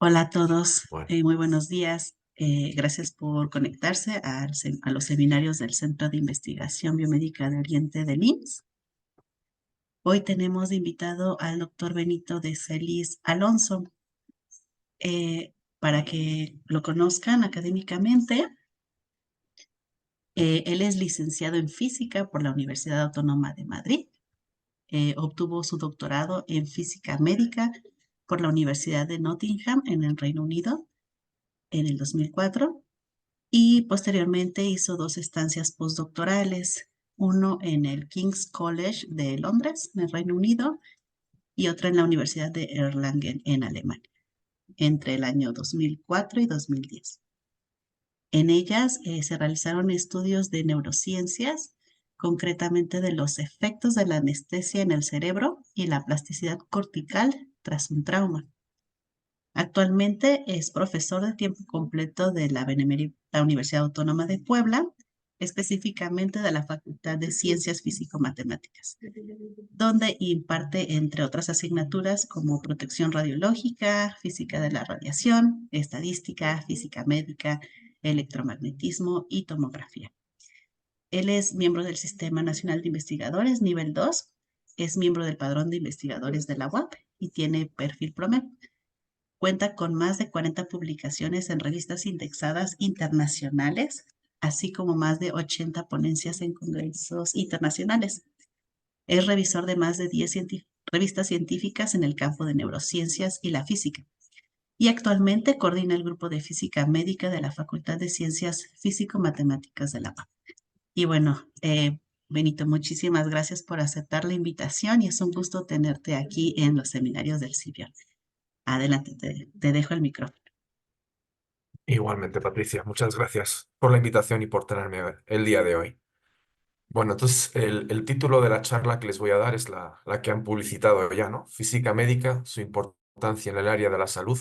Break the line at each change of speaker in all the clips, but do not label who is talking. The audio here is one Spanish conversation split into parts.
Hola a todos,
Bueno,
muy buenos días. Gracias por conectarse a los seminarios del Centro de Investigación Biomédica de Oriente del IMSS. Hoy tenemos de invitado al doctor Benito de Celis Alonso. Para que lo conozcan académicamente, él es licenciado en física por la Universidad Autónoma de Madrid. Obtuvo su doctorado en física médica por la Universidad de Nottingham en el Reino Unido en el 2004 y posteriormente hizo dos estancias postdoctorales, uno en el King's College de Londres, en el Reino Unido, y otra en la Universidad de Erlangen, en Alemania, entre el año 2004 y 2010. En ellas se realizaron estudios de neurociencias, concretamente de los efectos de la anestesia en el cerebro y la plasticidad cortical tras un trauma. Actualmente es profesor de tiempo completo de la Benemérita Universidad Autónoma de Puebla, específicamente de la Facultad de Ciencias Físico-Matemáticas, donde imparte, entre otras asignaturas, como protección radiológica, física de la radiación, estadística, física médica, electromagnetismo y tomografía. Él es miembro del Sistema Nacional de Investigadores nivel 2, es miembro del Padrón de Investigadores de la UAP y tiene perfil PROMEP. Cuenta con más de 40 publicaciones en revistas indexadas internacionales, así como más de 80 ponencias en congresos internacionales. Es revisor de más de 10 revistas científicas en el campo de neurociencias y la física. Y actualmente coordina el grupo de física médica de la Facultad de Ciencias Físico-Matemáticas de la UAP. Y bueno, Benito, muchísimas gracias por aceptar la invitación y es un gusto tenerte aquí en los seminarios del CIBION. Adelante, te dejo el micrófono.
igualmente, Patricia, muchas gracias por la invitación y por tenerme el día de hoy. Bueno, entonces el título de la charla que les voy a dar es la que han publicitado ya, ¿no? Física médica, su importancia en el área de la salud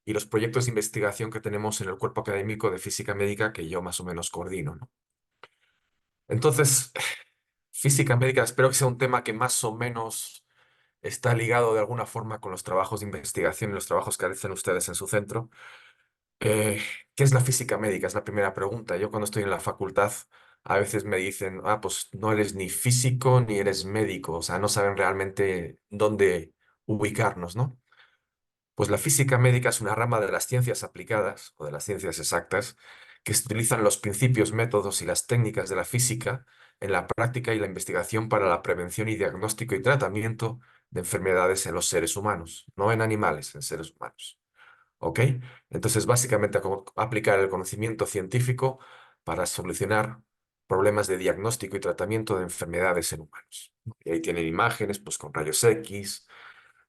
y los proyectos de investigación que tenemos en el cuerpo académico de física médica que yo más o menos coordino, ¿no? Entonces, física médica, espero que sea un tema que más o menos está ligado de alguna forma con los trabajos de investigación y los trabajos que hacen ustedes en su centro. Eh, ¿Qué es la física médica? Es la primera pregunta. Yo cuando estoy en la facultad a veces me dicen, pues no eres ni físico ni eres médico, o sea, no saben realmente dónde ubicarnos, ¿no? Pues la física médica es una rama de las ciencias aplicadas o de las ciencias exactas que se utilizan los principios, métodos y las técnicas de la física en la práctica y la investigación para la prevención y diagnóstico y tratamiento de enfermedades en los seres humanos, no en animales, en seres humanos. ¿Ok? Entonces, básicamente, aplicar el conocimiento científico para solucionar problemas de diagnóstico y tratamiento de enfermedades en humanos. Y ahí tienen imágenes, pues con rayos X,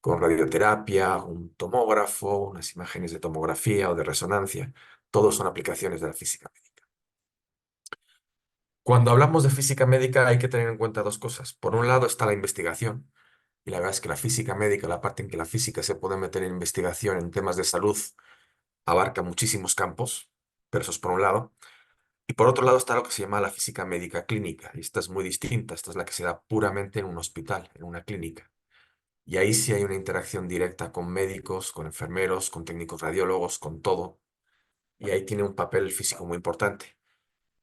con radioterapia, un tomógrafo, unas imágenes de tomografía o de resonancia. Todos son aplicaciones de la física médica. Cuando hablamos de física médica hay que tener en cuenta dos cosas. Por un lado está la investigación, y la verdad es que la física médica, la parte en que la física se puede meter en investigación en temas de salud, abarca muchísimos campos, pero eso es por un lado. Y por otro lado está lo que se llama la física médica clínica, y esta es muy distinta, esta es la que se da puramente en un hospital, en una clínica. Y ahí sí hay una interacción directa con médicos, con enfermeros, con técnicos radiólogos, con todo, y ahí tiene un papel físico muy importante.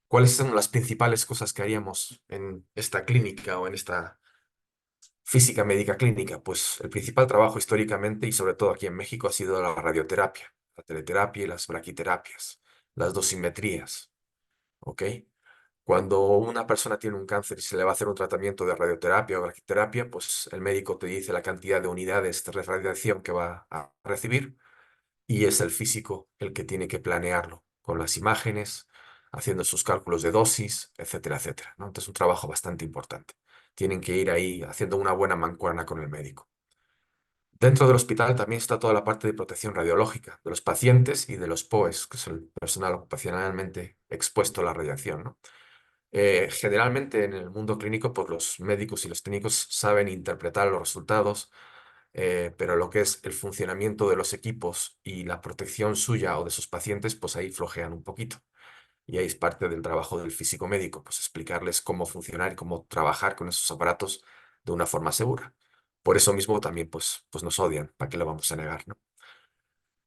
¿Cuáles son las principales cosas que haríamos en esta clínica o en esta física médica clínica? Pues el principal trabajo históricamente y sobre todo aquí en México ha sido la radioterapia, la teleterapia y las braquiterapias, las dosimetrías, ¿ok? Cuando una persona tiene un cáncer y se le va a hacer un tratamiento de radioterapia o braquiterapia, pues el médico te dice la cantidad de unidades de radiación que va a recibir y es el físico el que tiene que planearlo con las imágenes, haciendo sus cálculos de dosis, etcétera, etcétera, ¿no? Entonces es un trabajo bastante importante. Tienen que ir ahí haciendo una buena mancuerna con el médico. Dentro del hospital también está toda la parte de protección radiológica de los pacientes y de los POEs, que es el personal ocupacionalmente expuesto a la radiación, ¿no? Generalmente en el mundo clínico, pues los médicos y los técnicos saben interpretar los resultados, pero lo que es el funcionamiento de los equipos y la protección suya o de sus pacientes, pues ahí flojean un poquito. Y ahí es parte del trabajo del físico médico, pues explicarles cómo funcionar y cómo trabajar con esos aparatos de una forma segura. Por eso mismo también, pues nos odian, ¿para qué lo vamos a negar, no?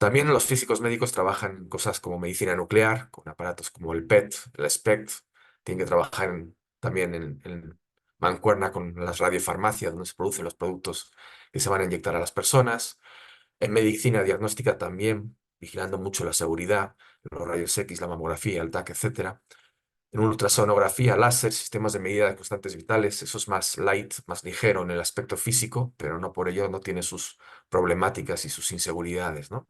También los físicos médicos trabajan en cosas como medicina nuclear, con aparatos como el PET, el SPECT. Tienen que trabajar también en mancuerna con las radiofarmacias, donde se producen los productos que se van a inyectar a las personas. En medicina diagnóstica también, vigilando mucho la seguridad, los rayos X, la mamografía, el TAC, etcétera. En ultrasonografía, láser, sistemas de medida de constantes vitales, eso es más light, más ligero en el aspecto físico, pero no por ello no tiene sus problemáticas y sus inseguridades, ¿no?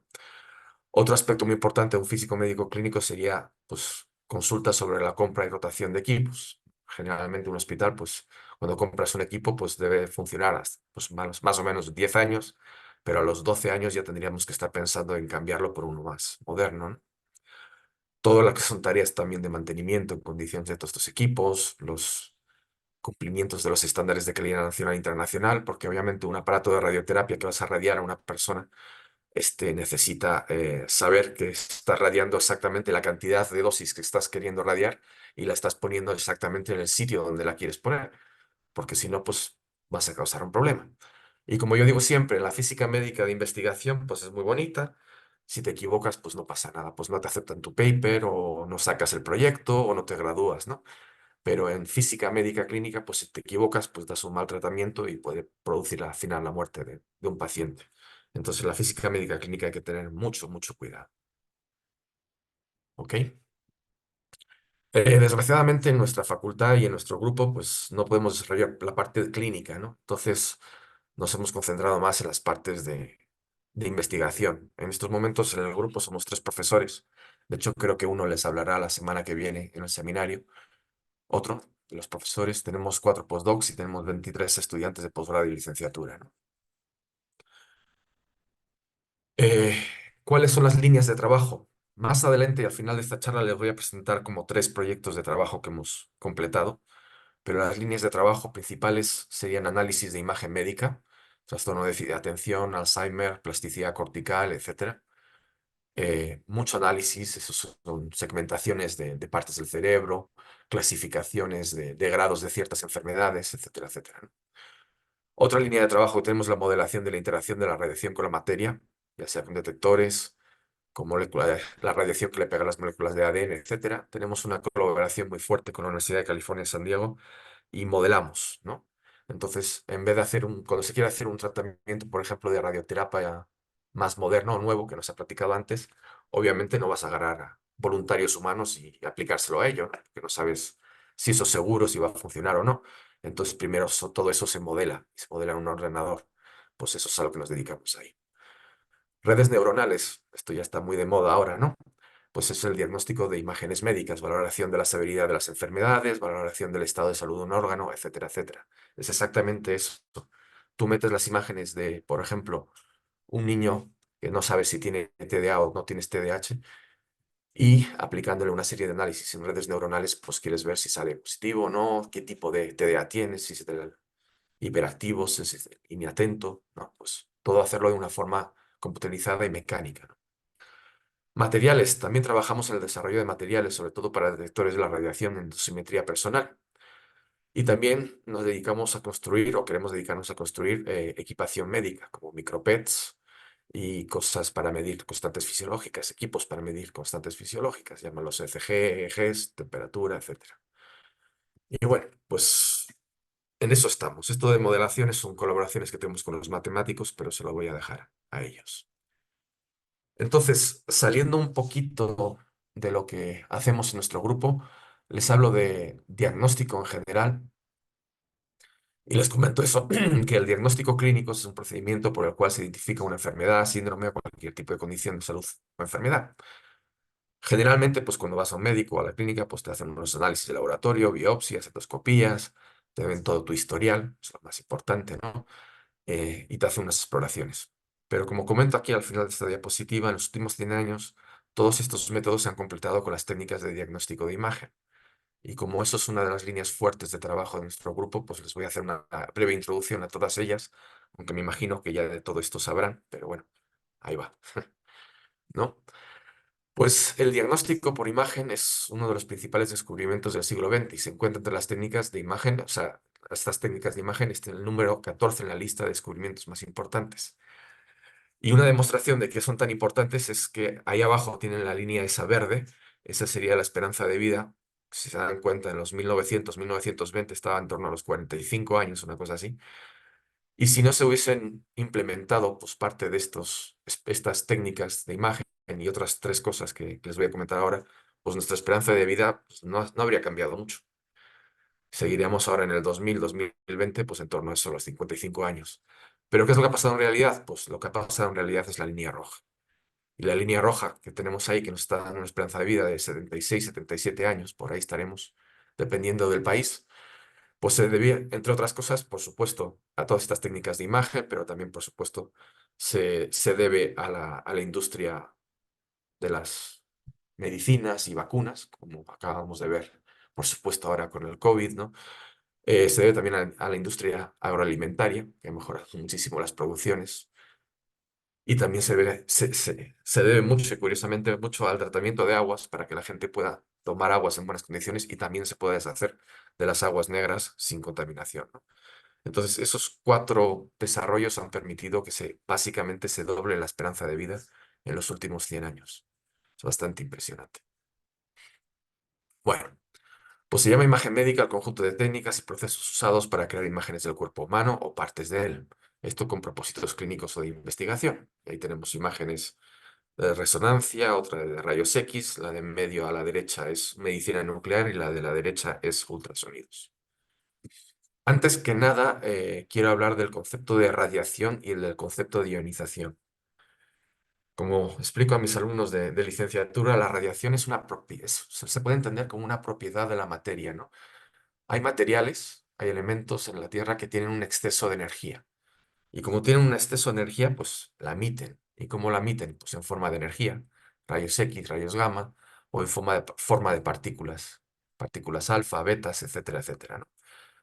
Otro aspecto muy importante de un físico médico clínico sería, pues, consultas sobre la compra y rotación de equipos. Generalmente un hospital, pues, cuando compras un equipo, pues debe funcionar hasta, pues, más o menos 10 años, pero a los 12 años ya tendríamos que estar pensando en cambiarlo por uno más moderno, ¿no? Todo lo que son tareas también de mantenimiento en condiciones de todos estos equipos, los cumplimientos de los estándares de calidad nacional e internacional, porque obviamente un aparato de radioterapia que vas a radiar a una persona necesita saber que estás radiando exactamente la cantidad de dosis que estás queriendo radiar y la estás poniendo exactamente en el sitio donde la quieres poner, porque si no, pues vas a causar un problema. Y como yo digo siempre, la física médica de investigación, pues es muy bonita. Si te equivocas, pues no pasa nada, pues no te aceptan tu paper o no sacas el proyecto o no te gradúas, ¿no? Pero en física médica clínica, pues si te equivocas, pues das un mal tratamiento y puede producir al final la muerte de un paciente. Entonces, la física médica clínica hay que tener mucho, mucho cuidado. ¿Ok? Desgraciadamente, en nuestra facultad y en nuestro grupo, pues no podemos desarrollar la parte clínica, ¿no? Entonces, nos hemos concentrado más en las partes de investigación. En estos momentos, en el grupo somos tres profesores. De hecho, creo que uno les hablará la semana que viene en el seminario. Otro de los profesores, tenemos 4 postdocs y tenemos 23 estudiantes de posgrado y licenciatura, ¿no? Eh, ¿Cuáles son las líneas de trabajo? Más adelante, al final de esta charla, les voy a presentar como 3 proyectos de trabajo que hemos completado, pero las líneas de trabajo principales serían análisis de imagen médica, trastorno de déficit de atención, Alzheimer, plasticidad cortical, etcétera. Mucho análisis, esos son segmentaciones de partes del cerebro, clasificaciones de grados de ciertas enfermedades, etcétera, etcétera, ¿no? Otra línea de trabajo tenemos la modelación de la interacción de la radiación con la materia, ya sea con detectores, con moléculas, la radiación que le pega a las moléculas de ADN, etcétera. Tenemos una colaboración muy fuerte con la Universidad de California en San Diego y modelamos, ¿no? Entonces, en vez de cuando se quiere hacer un tratamiento, por ejemplo, de radioterapia más moderno o nuevo, que no se ha practicado antes, obviamente no vas a agarrar a voluntarios humanos y aplicárselo a ellos, ¿no? Porque no sabes si eso es seguro, si va a funcionar o no. Entonces, primero todo eso se modela en un ordenador. Pues eso es a lo que nos dedicamos ahí. Redes neuronales, esto ya está muy de moda ahora, ¿no? Pues es el diagnóstico de imágenes médicas, valoración de la severidad de las enfermedades, valoración del estado de salud de un órgano, etcétera, etcétera. Es exactamente eso. Tú metes las imágenes de, por ejemplo, un niño que no sabe si tiene TDA o no tienes TDAH y aplicándole una serie de análisis en redes neuronales, pues quieres ver si sale positivo o no, qué tipo de TDA tienes, si es hiperactivo, si es inatento, ¿no? Pues todo hacerlo de una forma computarizada y mecánica, ¿no? Materiales. También trabajamos en el desarrollo de materiales, sobre todo para detectores de la radiación en dosimetría personal. Y también nos dedicamos a construir, o queremos dedicarnos a construir, equipación médica, como micropets y cosas para medir constantes fisiológicas, equipos para medir constantes fisiológicas, llámalos ECG, EEGs, temperatura, etcétera. Y bueno, pues en eso estamos. Esto de modelaciones son colaboraciones que tenemos con los matemáticos, pero se lo voy a dejar a ellos. Entonces, saliendo un poquito de lo que hacemos en nuestro grupo, les hablo de diagnóstico en general y les comento eso, que el diagnóstico clínico es un procedimiento por el cual se identifica una enfermedad, síndrome o cualquier tipo de condición de salud o enfermedad. Generalmente, pues cuando vas a un médico o a la clínica, pues te hacen unos análisis de laboratorio, biopsias, endoscopías, te ven todo tu historial, es lo más importante, ¿no? Y te hacen unas exploraciones. Pero como comento aquí al final de esta diapositiva, en los últimos 100 años, todos estos métodos se han completado con las técnicas de diagnóstico de imagen. Y como eso es una de las líneas fuertes de trabajo de nuestro grupo, pues les voy a hacer una breve introducción a todas ellas, aunque me imagino que ya de todo esto sabrán, pero bueno, ahí va, ¿no? Pues el diagnóstico por imagen es uno de los principales descubrimientos del siglo XX y se encuentra entre las técnicas de imagen, o sea, estas técnicas de imagen están en el número 14 en la lista de descubrimientos más importantes. Y una demostración de que son tan importantes es que ahí abajo tienen la línea esa verde, esa sería la esperanza de vida. Si se dan cuenta, en los 1900, 1920 estaba en torno a los 45 años, una cosa así. Y si no se hubiesen implementado pues, parte de estas técnicas de imagen y otras tres cosas que les voy a comentar ahora, pues nuestra esperanza de vida pues, no habría cambiado mucho. Seguiríamos ahora en el 2000, 2020, pues en torno a eso, los 55 años. ¿Pero qué es lo que ha pasado en realidad? Pues lo que ha pasado en realidad es la línea roja. Y la línea roja que tenemos ahí, que nos está dando una esperanza de vida de 76, 77 años, por ahí estaremos, dependiendo del país, pues se debía, entre otras cosas, por supuesto, a todas estas técnicas de imagen, pero también, por supuesto, se debe a la industria de las medicinas y vacunas, como acabamos de ver, por supuesto, ahora con el COVID, ¿no? Se debe también a la industria agroalimentaria, que ha mejorado muchísimo las producciones. Y también se debe mucho, y curiosamente, mucho al tratamiento de aguas para que la gente pueda tomar aguas en buenas condiciones y también se pueda deshacer de las aguas negras sin contaminación, ¿no? Entonces, esos cuatro desarrollos han permitido que básicamente se doble la esperanza de vida en los últimos 100 años. Es bastante impresionante. Bueno, pues se llama imagen médica al conjunto de técnicas y procesos usados para crear imágenes del cuerpo humano o partes de él. Esto con propósitos clínicos o de investigación. Y ahí tenemos imágenes de resonancia, otra de rayos X, la de en medio a la derecha es medicina nuclear y la de la derecha es ultrasonidos. Antes que nada, quiero hablar del concepto de radiación y del concepto de ionización. Como explico a mis alumnos de licenciatura, la radiación es una propiedad, se puede entender como una propiedad de la materia, ¿no? Hay materiales, hay elementos en la Tierra que tienen un exceso de energía. Y como tienen un exceso de energía, pues la emiten. ¿Y cómo la emiten? Pues en forma de energía, rayos X, rayos gamma, o en forma de partículas, partículas alfa, betas, etcétera, etcétera, ¿no?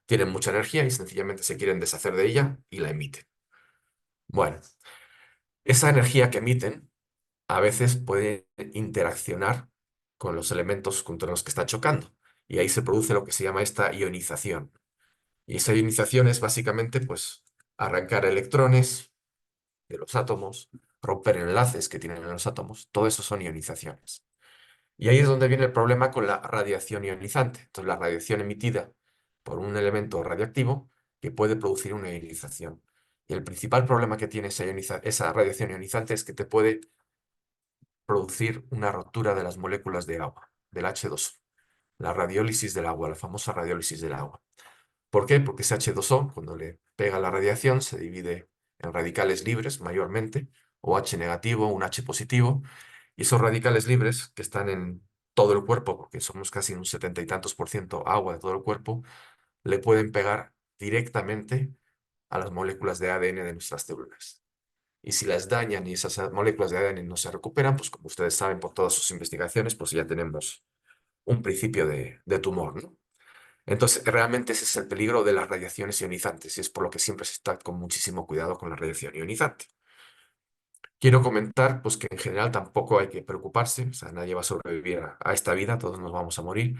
Tienen mucha energía y sencillamente se quieren deshacer de ella y la emiten. Bueno, esa energía que emiten a veces puede interaccionar con los elementos contra los que está chocando. Y ahí se produce lo que se llama esta ionización. Y esa ionización es básicamente, pues, arrancar electrones de los átomos, romper enlaces que tienen en los átomos, todo eso son ionizaciones. Y ahí es donde viene el problema con la radiación ionizante. Entonces, la radiación emitida por un elemento radioactivo que puede producir una ionización. Y el principal problema que tiene esa radiación ionizante es que te puede producir una rotura de las moléculas de agua, del H2O, la radiólisis del agua, la famosa radiólisis del agua. ¿Por qué? Porque ese H2O, cuando le pega la radiación, se divide en radicales libres mayormente, o H negativo, un H positivo, y esos radicales libres que están en todo el cuerpo, porque somos casi un 70 y tantos por ciento agua de todo el cuerpo, le pueden pegar directamente a las moléculas de ADN de nuestras células. Y si las dañan y esas moléculas de ADN no se recuperan, pues como ustedes saben por todas sus investigaciones, pues ya tenemos un principio de tumor, ¿no? Entonces, realmente ese es el peligro de las radiaciones ionizantes y es por lo que siempre se está con muchísimo cuidado con la radiación ionizante. Quiero comentar pues, que en general tampoco hay que preocuparse, o sea, nadie va a sobrevivir a esta vida, todos nos vamos a morir,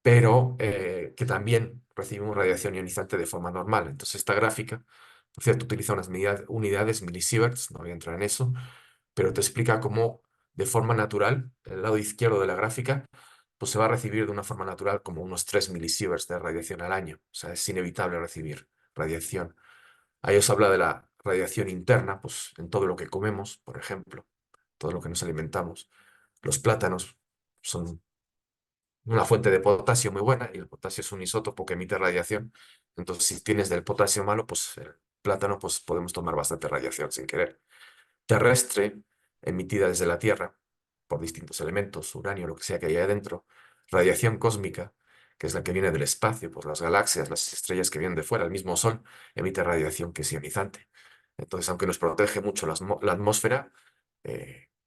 pero que también recibimos radiación ionizante de forma normal. Entonces, esta gráfica, por cierto, utiliza unas unidades millisieverts, no voy a entrar en eso, pero te explica cómo de forma natural, el lado izquierdo de la gráfica, pues se va a recibir de una forma natural como unos 3 milisieverts de radiación al año. O sea, es inevitable recibir radiación. Ahí os habla de la radiación interna, pues en todo lo que comemos, por ejemplo, todo lo que nos alimentamos. Los plátanos son una fuente de potasio muy buena y el potasio es un isótopo que emite radiación. Entonces, si tienes del potasio malo, pues el plátano, pues podemos tomar bastante radiación sin querer. Terrestre, emitida desde la Tierra por distintos elementos, uranio, lo que sea que haya adentro. Radiación cósmica, que es la que viene del espacio, por las galaxias, las estrellas que vienen de fuera, el mismo Sol emite radiación que es ionizante. Entonces, aunque nos protege mucho la atmósfera,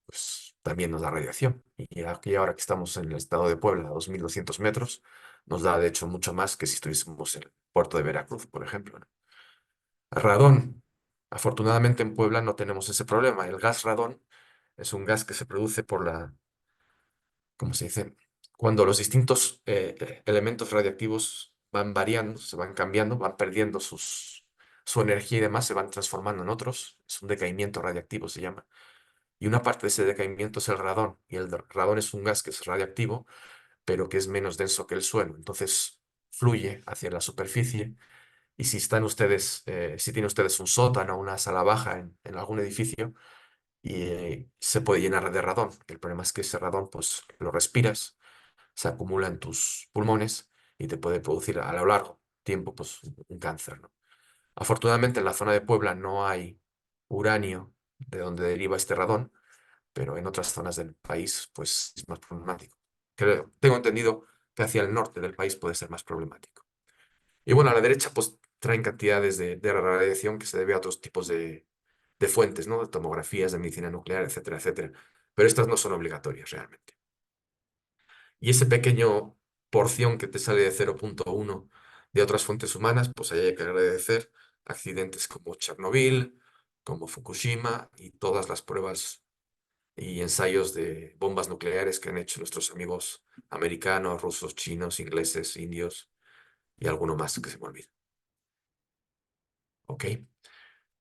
pues también nos da radiación. Y aquí ahora que estamos en el estado de Puebla, a 2200 metros, nos da de hecho mucho más que si estuviésemos en el puerto de Veracruz, por ejemplo, ¿no? Radón. Afortunadamente en Puebla no tenemos ese problema. El gas radón es un gas que se produce por ¿cómo se dice? Cuando los distintos elementos radiactivos van variando, se van cambiando, van perdiendo su energía y demás se van transformando en otros. Es un decaimiento radiactivo, se llama. Y una parte de ese decaimiento es el radón. Y el radón es un gas que es radiactivo, pero que es menos denso que el suelo. Entonces fluye hacia la superficie. Y si están ustedes, si tienen ustedes un sótano o una sala baja en algún edificio, y se puede llenar de radón. El problema es que ese radón, pues lo respiras, se acumula en tus pulmones y te puede producir a lo largo tiempo, pues un cáncer, ¿no? Afortunadamente en la zona de Puebla no hay uranio de donde deriva este radón, pero en otras zonas del país, pues es más problemático. Tengo entendido que hacia el norte del país puede ser más problemático. Y bueno, a la derecha, pues traen cantidades de radiación que se debe a otros tipos de fuentes, ¿no? De tomografías, de medicina nuclear, etcétera, etcétera. Pero estas no son obligatorias realmente. Y ese pequeño porción que te sale de 0,1 de otras fuentes humanas, pues ahí hay que agradecer accidentes como Chernobyl, como Fukushima y todas las pruebas y ensayos de bombas nucleares que han hecho nuestros amigos americanos, rusos, chinos, ingleses, indios y alguno más que se me olvida. ¿Ok?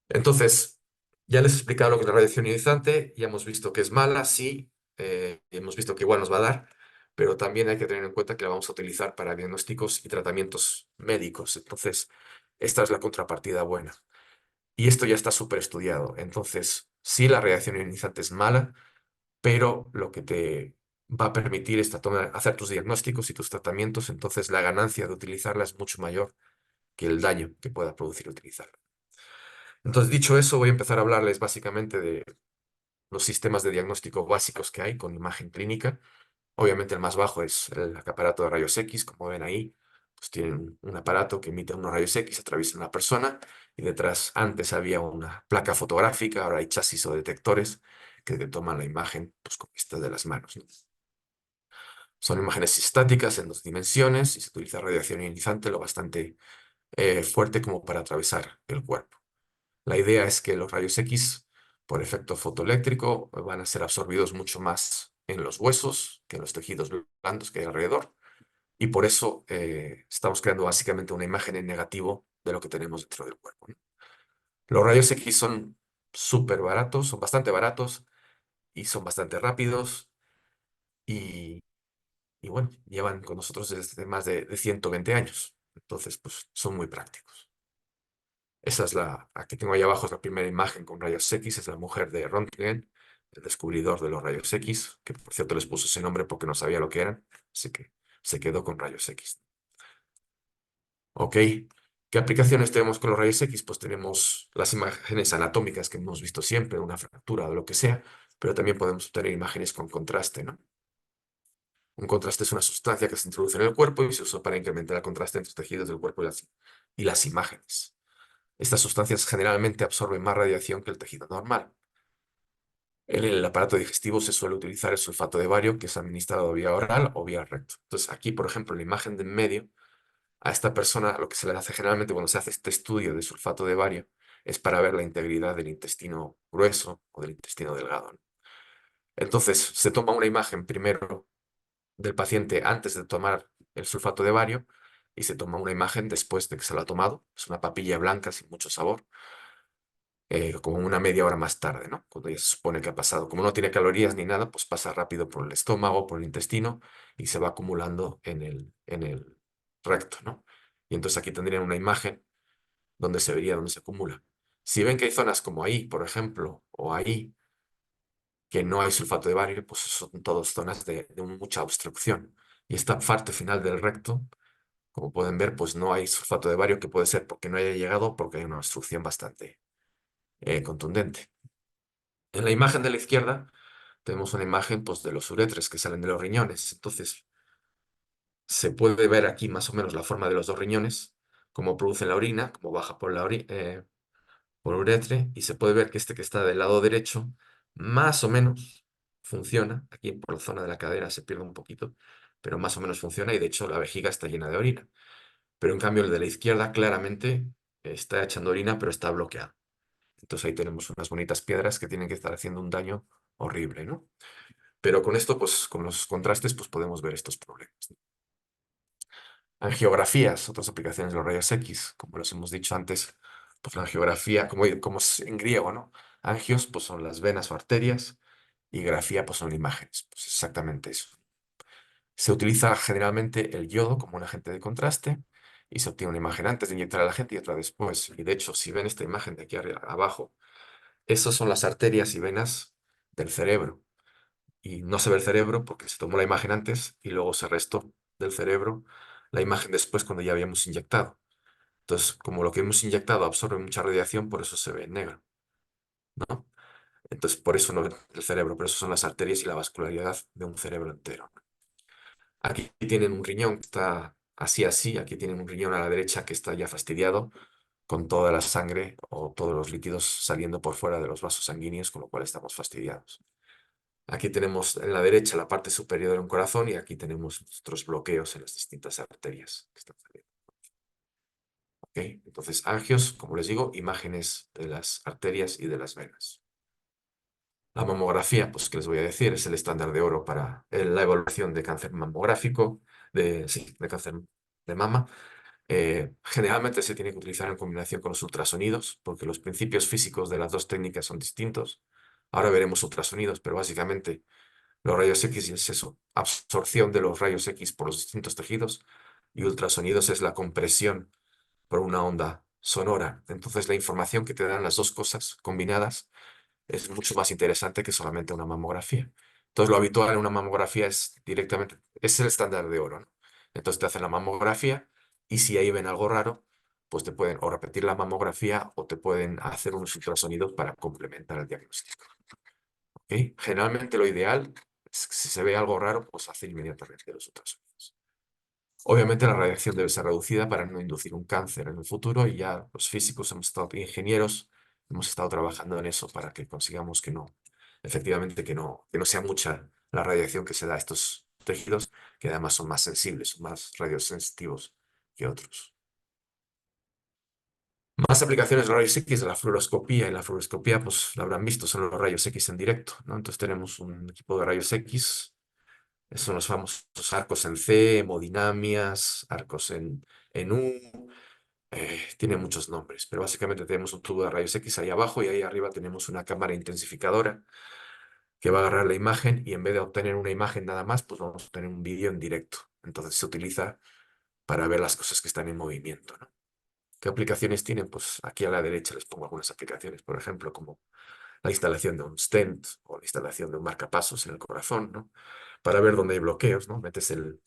Entonces, ya les he explicado lo que es la radiación ionizante, ya hemos visto que es mala, sí, hemos visto que igual nos va a dar, pero también hay que tener en cuenta que la vamos a utilizar para diagnósticos y tratamientos médicos. Entonces, esta es la contrapartida buena. Y esto ya está súper estudiado. Entonces, sí, la radiación ionizante es mala, pero lo que te va a permitir es hacer tus diagnósticos y tus tratamientos, entonces la ganancia de utilizarla es mucho mayor que el daño que pueda producir utilizarla. Entonces, dicho eso, voy a empezar a hablarles básicamente de los sistemas de diagnóstico básicos que hay con imagen clínica. Obviamente el más bajo es el aparato de rayos X, como ven ahí, pues tienen un aparato que emite unos rayos X, atraviesa una persona y detrás antes había una placa fotográfica, ahora hay chasis o detectores que te toman la imagen pues, con vistas de las manos, ¿no? Son imágenes estáticas en 2 dimensiones y se utiliza radiación ionizante lo bastante fuerte como para atravesar el cuerpo. La idea es que los rayos X, por efecto fotoeléctrico, van a ser absorbidos mucho más en los huesos que en los tejidos blandos que hay alrededor. Y por eso estamos creando básicamente una imagen en negativo de lo que tenemos dentro del cuerpo, ¿no? Los rayos X son súper baratos, son bastante baratos y son bastante rápidos y, y bueno, llevan con nosotros desde más de 120 años. Entonces, pues son muy prácticos. Esa es la que tengo ahí abajo, es la primera imagen con rayos X, es la mujer de Röntgen, el descubridor de los rayos X, que por cierto les puso ese nombre porque no sabía lo que eran, así que se quedó con rayos X. Ok, ¿qué aplicaciones tenemos con los rayos X? Pues tenemos las imágenes anatómicas que hemos visto siempre, una fractura o lo que sea, pero también podemos obtener imágenes con contraste, ¿no? Un contraste es una sustancia que se introduce en el cuerpo y se usa para incrementar el contraste entre los tejidos del cuerpo y las imágenes. Estas sustancias generalmente absorben más radiación que el tejido normal. En el aparato digestivo se suele utilizar el sulfato de bario, que es administrado vía oral o vía recto. Entonces, aquí, por ejemplo, en la imagen de en medio, a esta persona lo que se le hace generalmente cuando se hace este estudio de sulfato de bario es para ver la integridad del intestino grueso o del intestino delgado, ¿no? Entonces, se toma una imagen primero del paciente antes de tomar el sulfato de bario y se toma una imagen después de que se lo ha tomado. Es una papilla blanca sin mucho sabor como una media hora más tarde, ¿no? Cuando ya se supone que ha pasado. Como no tiene calorías ni nada, pues pasa rápido por el estómago, por el intestino y se va acumulando en el recto, ¿no? Y entonces aquí tendrían una imagen donde se vería dónde se acumula. Si ven que hay zonas como ahí, por ejemplo, o ahí, que no hay sulfato de bario, pues son todas zonas de mucha obstrucción. Y esta parte final del recto, como pueden ver, pues no hay sulfato de bario, que puede ser porque no haya llegado, o porque hay una obstrucción bastante contundente. En la imagen de la izquierda tenemos una imagen pues, de los uretres que salen de los riñones. Entonces, se puede ver aquí más o menos la forma de los dos riñones, cómo producen la orina, cómo baja por uretre, y se puede ver que este que está del lado derecho, más o menos funciona. Aquí por la zona de la cadera se pierde un poquito, pero más o menos funciona, y de hecho la vejiga está llena de orina. Pero en cambio el de la izquierda claramente está echando orina, pero está bloqueado. Entonces ahí tenemos unas bonitas piedras que tienen que estar haciendo un daño horrible, ¿no? Pero con esto, pues con los contrastes, pues podemos ver estos problemas. Angiografías, otras aplicaciones de los rayos X, como los hemos dicho antes, Pues la angiografía, como es en griego, ¿no? Angios, pues son las venas o arterias, y grafía, pues son imágenes. Pues exactamente eso. Se utiliza generalmente el yodo como un agente de contraste y se obtiene una imagen antes de inyectar a la gente y otra después. Y de hecho, si ven esta imagen de aquí abajo, esas son las arterias y venas del cerebro. Y no se ve el cerebro porque se tomó la imagen antes y luego se restó del cerebro la imagen después cuando ya habíamos inyectado. Entonces, como lo que hemos inyectado absorbe mucha radiación, por eso se ve en negro, ¿no? Entonces, por eso no ven el cerebro, pero eso son las arterias y la vascularidad de un cerebro entero. Aquí tienen un riñón que está así, así. Aquí tienen un riñón a la derecha que está ya fastidiado, con toda la sangre o todos los líquidos saliendo por fuera de los vasos sanguíneos, con lo cual estamos fastidiados. Aquí tenemos en la derecha la parte superior de un corazón y aquí tenemos nuestros bloqueos en las distintas arterias que están saliendo. ¿Ok? Entonces, angios, como les digo, imágenes de las arterias y de las venas. La mamografía, pues, ¿qué les voy a decir? Es el estándar de oro para la evaluación de cáncer mamográfico, sí, de cáncer de mama. Generalmente se tiene que utilizar en combinación con los ultrasonidos, porque los principios físicos de las dos técnicas son distintos. Ahora veremos ultrasonidos, pero básicamente los rayos X es eso, absorción de los rayos X por los distintos tejidos, y ultrasonidos es la compresión por una onda sonora. Entonces la información que te dan las dos cosas combinadas es mucho más interesante que solamente una mamografía. Entonces, lo habitual en una mamografía es directamente, es el estándar de oro, ¿no? Entonces, te hacen la mamografía y si ahí ven algo raro, pues te pueden o repetir la mamografía o te pueden hacer unos ultrasonidos para complementar el diagnóstico. ¿Ok? Generalmente lo ideal es que si se ve algo raro, pues hacer inmediatamente los ultrasonidos. Obviamente la radiación debe ser reducida para no inducir un cáncer en el futuro y ya los físicos hemos estado, ingenieros, hemos estado trabajando en eso para que consigamos que no, efectivamente que no sea mucha la radiación que se da a estos tejidos, que además son más sensibles, son más radiosensitivos que otros. Más aplicaciones de rayos X de la fluoroscopía. Y la fluoroscopía, pues la habrán visto, son los rayos X en directo, ¿no? Entonces tenemos un equipo de rayos X. Son los famosos arcos en C, hemodinamias, arcos en U, tiene muchos nombres, pero básicamente tenemos un tubo de rayos X ahí abajo y ahí arriba tenemos una cámara intensificadora que va a agarrar la imagen y en vez de obtener una imagen nada más, pues vamos a obtener un vídeo en directo. Entonces se utiliza para ver las cosas que están en movimiento, ¿no? ¿Qué aplicaciones tienen? Pues aquí a la derecha les pongo algunas aplicaciones, por ejemplo, como la instalación de un stent o la instalación de un marcapasos en el corazón, ¿no? Para ver dónde hay bloqueos, ¿no? Metes el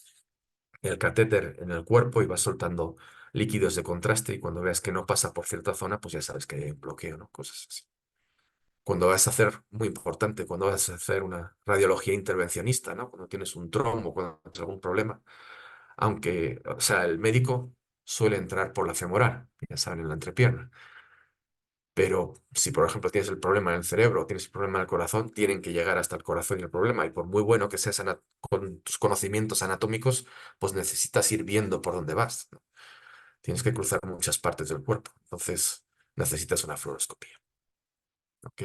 catéter en el cuerpo y vas soltando líquidos de contraste y cuando veas que no pasa por cierta zona, pues ya sabes que hay un bloqueo, ¿no? Cosas así. Cuando vas a hacer, muy importante, cuando vas a hacer una radiología intervencionista, ¿no? Cuando tienes un trombo, cuando tienes algún problema, aunque, o sea, el médico suele entrar por la femoral, ya saben, en la entrepierna. Pero si, por ejemplo, tienes el problema en el cerebro o tienes el problema en el corazón, tienen que llegar hasta el corazón y el problema. Y por muy bueno que seas con tus conocimientos anatómicos, pues necesitas ir viendo por dónde vas, ¿no? Tienes que cruzar muchas partes del cuerpo. Entonces, necesitas una fluoroscopía. ¿Ok?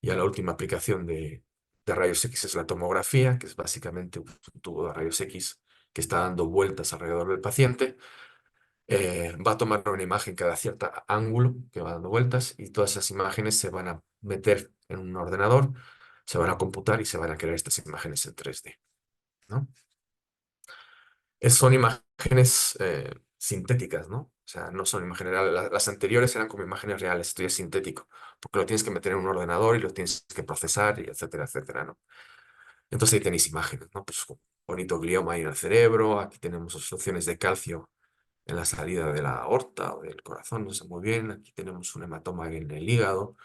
Y a la última aplicación de rayos X es la tomografía, que es básicamente un tubo de rayos X que está dando vueltas alrededor del paciente. Va a tomar una imagen cada cierto ángulo que va dando vueltas y todas esas imágenes se van a meter en un ordenador, se van a computar y se van a crear estas imágenes en 3D, ¿no? Son imágenes sintéticas, ¿no? O sea, no son imágenes reales. Las anteriores eran como imágenes reales, esto ya es sintético, porque lo tienes que meter en un ordenador y lo tienes que procesar y etcétera, etcétera, ¿no? Entonces ahí tenéis imágenes, ¿no? Pues un bonito glioma ahí en el cerebro, aquí tenemos obstrucciones de calcio en la salida de la aorta o del corazón, no sé muy bien. Aquí tenemos un hematoma en el hígado.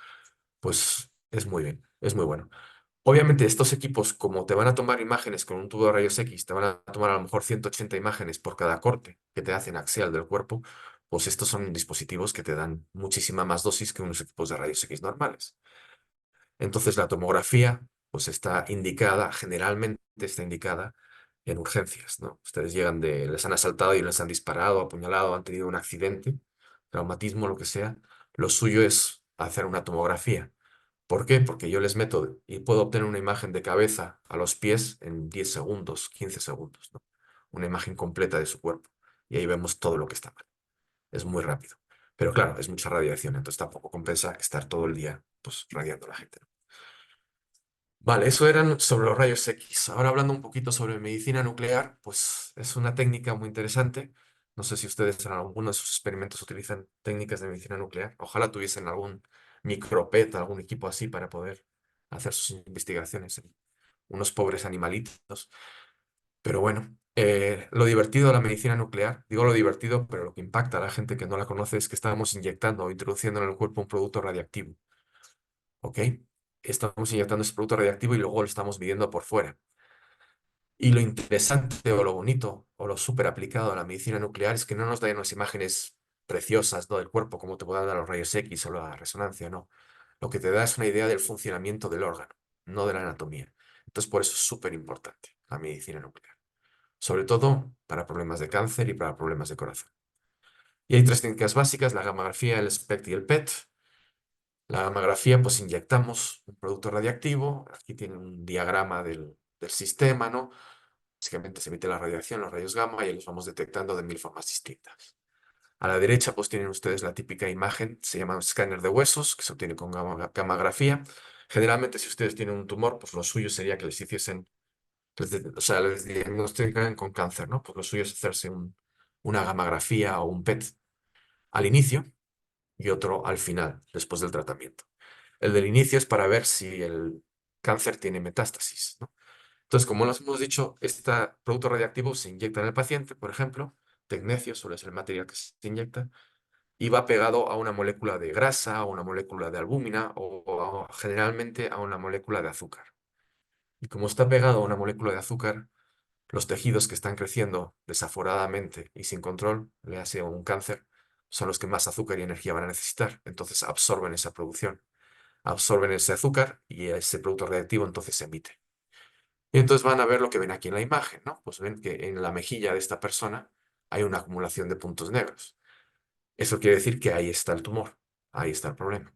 Pues es muy bien, es muy bueno. Obviamente estos equipos, como te van a tomar imágenes con un tubo de rayos X, te van a tomar a lo mejor 180 imágenes por cada corte que te hacen axial del cuerpo, pues estos son dispositivos que te dan muchísima más dosis que unos equipos de rayos X normales. Entonces la tomografía pues está indicada, generalmente está indicada en urgencias, ¿no? Ustedes llegan les han asaltado y les han disparado, apuñalado, han tenido un accidente, traumatismo, lo que sea. Lo suyo es hacer una tomografía. ¿Por qué? Porque yo les meto y puedo obtener una imagen de cabeza a los pies en 10 segundos, 15 segundos, ¿no? Una imagen completa de su cuerpo. Y ahí vemos todo lo que está mal. Es muy rápido. Pero claro, es mucha radiación, entonces tampoco compensa estar todo el día pues, radiando a la gente, ¿no? Vale, eso eran sobre los rayos X. Ahora hablando un poquito sobre medicina nuclear, pues es una técnica muy interesante. No sé si ustedes en alguno de sus experimentos utilizan técnicas de medicina nuclear. Ojalá tuviesen algún micropet, algún equipo así para poder hacer sus investigaciones en unos pobres animalitos. Pero bueno, lo divertido de la medicina nuclear, digo lo divertido, pero lo que impacta a la gente que no la conoce es que estamos inyectando o introduciendo en el cuerpo un producto radiactivo. ¿Ok? Estamos inyectando ese producto radiactivo y luego lo estamos midiendo por fuera. Y lo interesante o lo bonito o lo súper aplicado a la medicina nuclear es que no nos da unas imágenes preciosas, ¿no? Del cuerpo como te puedan dar los rayos X o la resonancia, no. Lo que te da es una idea del funcionamiento del órgano, no de la anatomía. Entonces, por eso es súper importante la medicina nuclear, sobre todo para problemas de cáncer y para problemas de corazón. Y hay tres técnicas básicas, la gamografía, el SPECT y el PET. La gamografía, pues inyectamos un producto radiactivo, aquí tiene un diagrama del sistema, ¿no? Básicamente se emite la radiación, los rayos gamma, y los vamos detectando de mil formas distintas. A la derecha, pues tienen ustedes la típica imagen, se llama un escáner de huesos, que se obtiene con gamografía. Generalmente, si ustedes tienen un tumor, pues lo suyo sería que les hiciesen, o sea, les diagnostican con cáncer, ¿no? Pues lo suyo es hacerse una gamografía o un PET al inicio y otro al final, después del tratamiento. El del inicio es para ver si el cáncer tiene metástasis, ¿no? Entonces, como nos hemos dicho, este producto radiactivo se inyecta en el paciente, por ejemplo, tecnecio suele ser el material que se inyecta, y va pegado a una molécula de grasa, a una molécula de albúmina generalmente a una molécula de azúcar. Y como está pegado a una molécula de azúcar, los tejidos que están creciendo desaforadamente y sin control, le hace un cáncer, son los que más azúcar y energía van a necesitar. Entonces absorben esa producción, absorben ese azúcar y ese producto radiactivo entonces se emite. Y entonces van a ver lo que ven aquí en la imagen, ¿no? Pues ven que en la mejilla de esta persona hay una acumulación de puntos negros. Eso quiere decir que ahí está el tumor, ahí está el problema.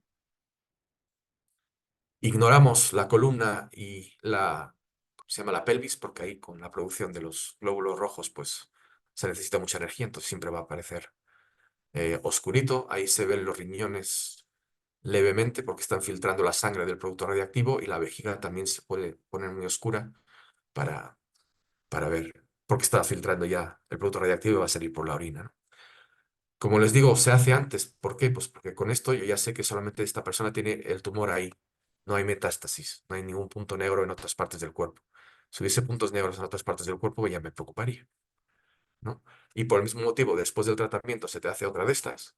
Ignoramos la columna y ¿cómo se llama? La pelvis, porque ahí con la producción de los glóbulos rojos, pues se necesita mucha energía, entonces siempre va a aparecer oscurito. Ahí se ven los riñones levemente porque están filtrando la sangre del producto radiactivo y la vejiga también se puede poner muy oscura para ver, porque está filtrando ya el producto radiactivo y va a salir por la orina, ¿no? Como les digo, se hace antes. ¿Por qué? Pues porque con esto yo ya sé que solamente esta persona tiene el tumor ahí. No hay metástasis, no hay ningún punto negro en otras partes del cuerpo. Si hubiese puntos negros en otras partes del cuerpo, ya me preocuparía, ¿no? Y por el mismo motivo, después del tratamiento se te hace otra de estas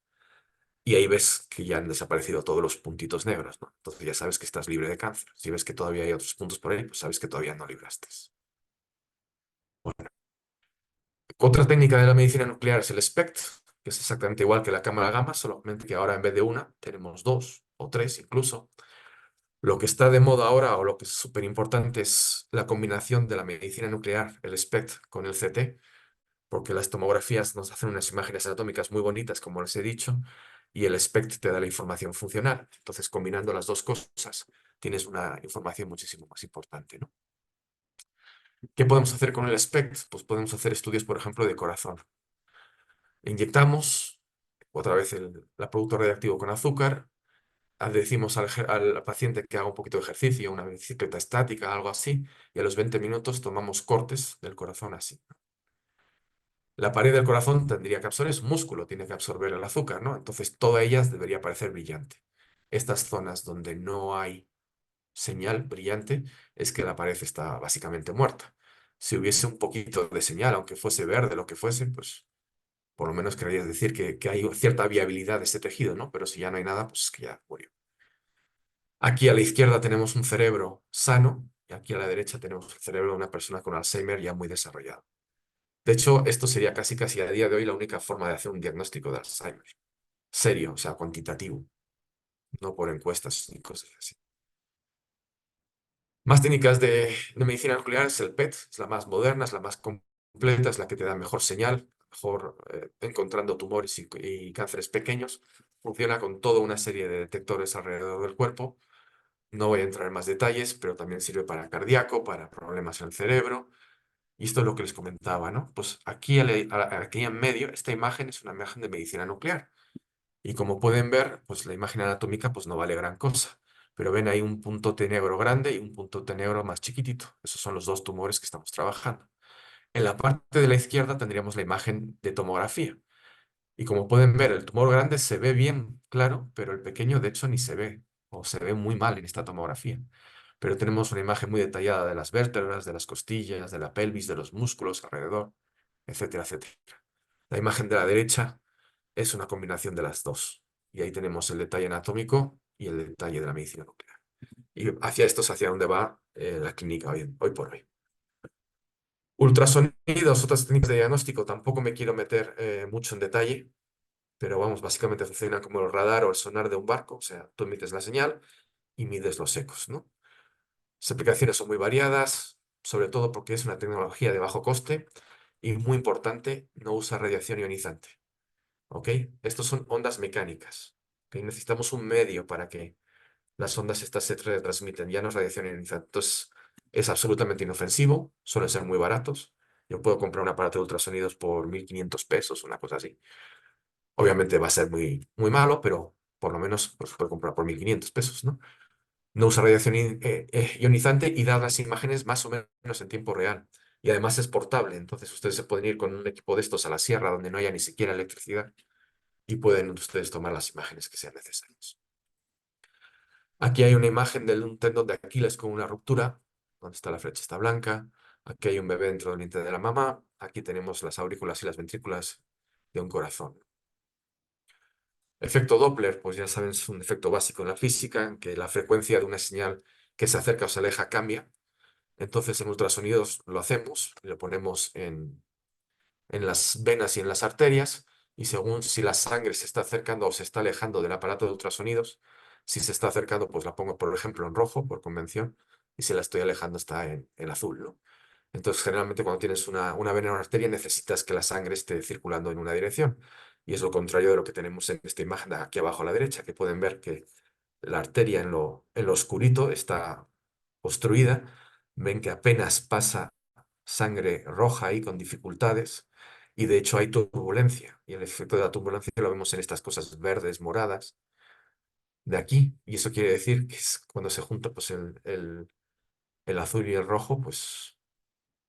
y ahí ves que ya han desaparecido todos los puntitos negros, ¿no? Entonces ya sabes que estás libre de cáncer. Si ves que todavía hay otros puntos por ahí, pues sabes que todavía no libraste. Bueno, otra técnica de la medicina nuclear es el SPECT, que es exactamente igual que la cámara gamma, solamente que ahora en vez de una tenemos dos o tres incluso. Lo que está de moda ahora o lo que es súper importante es la combinación de la medicina nuclear, el SPECT, con el CT, porque las tomografías nos hacen unas imágenes anatómicas muy bonitas, como les he dicho, y el SPECT te da la información funcional. Entonces, combinando las dos cosas, tienes una información muchísimo más importante, ¿no? ¿Qué podemos hacer con el SPECT? Pues podemos hacer estudios, por ejemplo, de corazón. Inyectamos otra vez el producto radiactivo con azúcar, decimos al paciente que haga un poquito de ejercicio, una bicicleta estática, algo así, y a los 20 minutos tomamos cortes del corazón así. La pared del corazón tendría que absorber, es un músculo, tiene que absorber el azúcar, ¿no? Entonces toda ella debería parecer brillante. Estas zonas donde no hay señal brillante es que la pared está básicamente muerta. Si hubiese un poquito de señal, aunque fuese verde, lo que fuese, pues por lo menos querría decir que hay cierta viabilidad de ese tejido, ¿no? Pero si ya no hay nada, pues es que ya murió. Aquí a la izquierda tenemos un cerebro sano y aquí a la derecha tenemos el cerebro de una persona con Alzheimer ya muy desarrollado. De hecho, esto sería casi casi a día de hoy la única forma de hacer un diagnóstico de Alzheimer. Serio, o sea, cuantitativo, no por encuestas ni cosas así. Más técnicas de medicina nuclear es el PET, es la más moderna, es la más completa, es la que te da mejor señal, mejor encontrando tumores y cánceres pequeños. Funciona con toda una serie de detectores alrededor del cuerpo. No voy a entrar en más detalles, pero también sirve para cardíaco, para problemas en el cerebro. Y esto es lo que les comentaba, ¿no? Pues aquí, aquí en medio, esta imagen es una imagen de medicina nuclear. Y como pueden ver, pues la imagen anatómica pues no vale gran cosa. Pero ven ahí un puntote negro grande y un puntote negro más chiquitito. Esos son los dos tumores que estamos trabajando. En la parte de la izquierda tendríamos la imagen de tomografía. Y como pueden ver, el tumor grande se ve bien, claro, pero el pequeño de hecho ni se ve, o se ve muy mal en esta tomografía. Pero tenemos una imagen muy detallada de las vértebras, de las costillas, de la pelvis, de los músculos alrededor, etcétera, etcétera. La imagen de la derecha es una combinación de las dos. Y ahí tenemos el detalle anatómico y el detalle de la medicina nuclear. Y hacia esto es hacia donde va la clínica hoy por hoy. Ultrasonidos, otras técnicas de diagnóstico, tampoco me quiero meter mucho en detalle, pero vamos, básicamente funciona como el radar o el sonar de un barco, o sea, tú emites la señal y mides los ecos, ¿no? Las aplicaciones son muy variadas, sobre todo porque es una tecnología de bajo coste y muy importante, no usa radiación ionizante, ¿ok? Estos son ondas mecánicas, ¿ok? Necesitamos un medio para que las ondas estas se retransmiten, ya no es radiación ionizante. Entonces, es absolutamente inofensivo, suelen ser muy baratos. Yo puedo comprar un aparato de ultrasonidos por 1.500 pesos, una cosa así. Obviamente va a ser muy, muy malo, pero por lo menos pues, puede comprar por 1.500 pesos, ¿no? No usa radiación ionizante y da las imágenes más o menos en tiempo real. Y además es portable, entonces ustedes se pueden ir con un equipo de estos a la sierra donde no haya ni siquiera electricidad y pueden ustedes tomar las imágenes que sean necesarias. Aquí hay una imagen de un tendón de Aquiles con una ruptura, donde está la flecha está blanca. Aquí hay un bebé dentro del vientre de la mamá. Aquí tenemos las aurículas y las ventrículas de un corazón. Efecto Doppler, pues ya saben, es un efecto básico en la física, en que la frecuencia de una señal que se acerca o se aleja cambia. Entonces en ultrasonidos lo hacemos, lo ponemos en las venas y en las arterias, y según si la sangre se está acercando o se está alejando del aparato de ultrasonidos, si se está acercando, pues la pongo, por ejemplo, en rojo, por convención, y si la estoy alejando está en azul, ¿no? Entonces, generalmente cuando tienes una vena o una arteria necesitas que la sangre esté circulando en una dirección, y es lo contrario de lo que tenemos en esta imagen de aquí abajo a la derecha, que pueden ver que la arteria en lo oscurito está obstruida, ven que apenas pasa sangre roja ahí con dificultades y de hecho hay turbulencia y el efecto de la turbulencia lo vemos en estas cosas verdes, moradas de aquí y eso quiere decir que es cuando se junta pues el azul y el rojo pues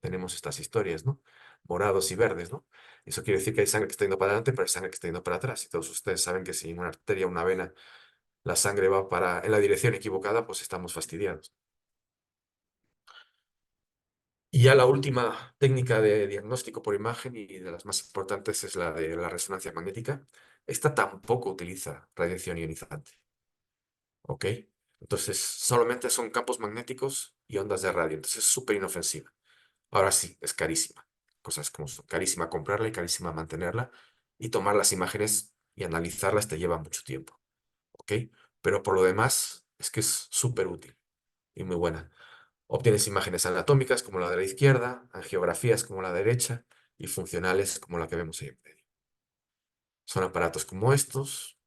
tenemos estas historias, ¿no? Morados y verdes, ¿no? Eso quiere decir que hay sangre que está yendo para adelante pero hay sangre que está yendo para atrás y todos ustedes saben que si en una arteria o una vena la sangre va en la dirección equivocada pues estamos fastidiados. Y ya la última técnica de diagnóstico por imagen y de las más importantes es la de la resonancia magnética. Esta tampoco utiliza radiación ionizante, ¿ok? Entonces, solamente son campos magnéticos y ondas de radio. Entonces, es súper inofensiva. Ahora sí, es carísima. Cosas como son. Carísima comprarla y carísima mantenerla. Y tomar las imágenes y analizarlas te lleva mucho tiempo, ¿ok? Pero por lo demás, es que es súper útil y muy buena. Obtienes imágenes anatómicas como la de la izquierda, angiografías como la derecha y funcionales como la que vemos ahí en medio. Son aparatos como estos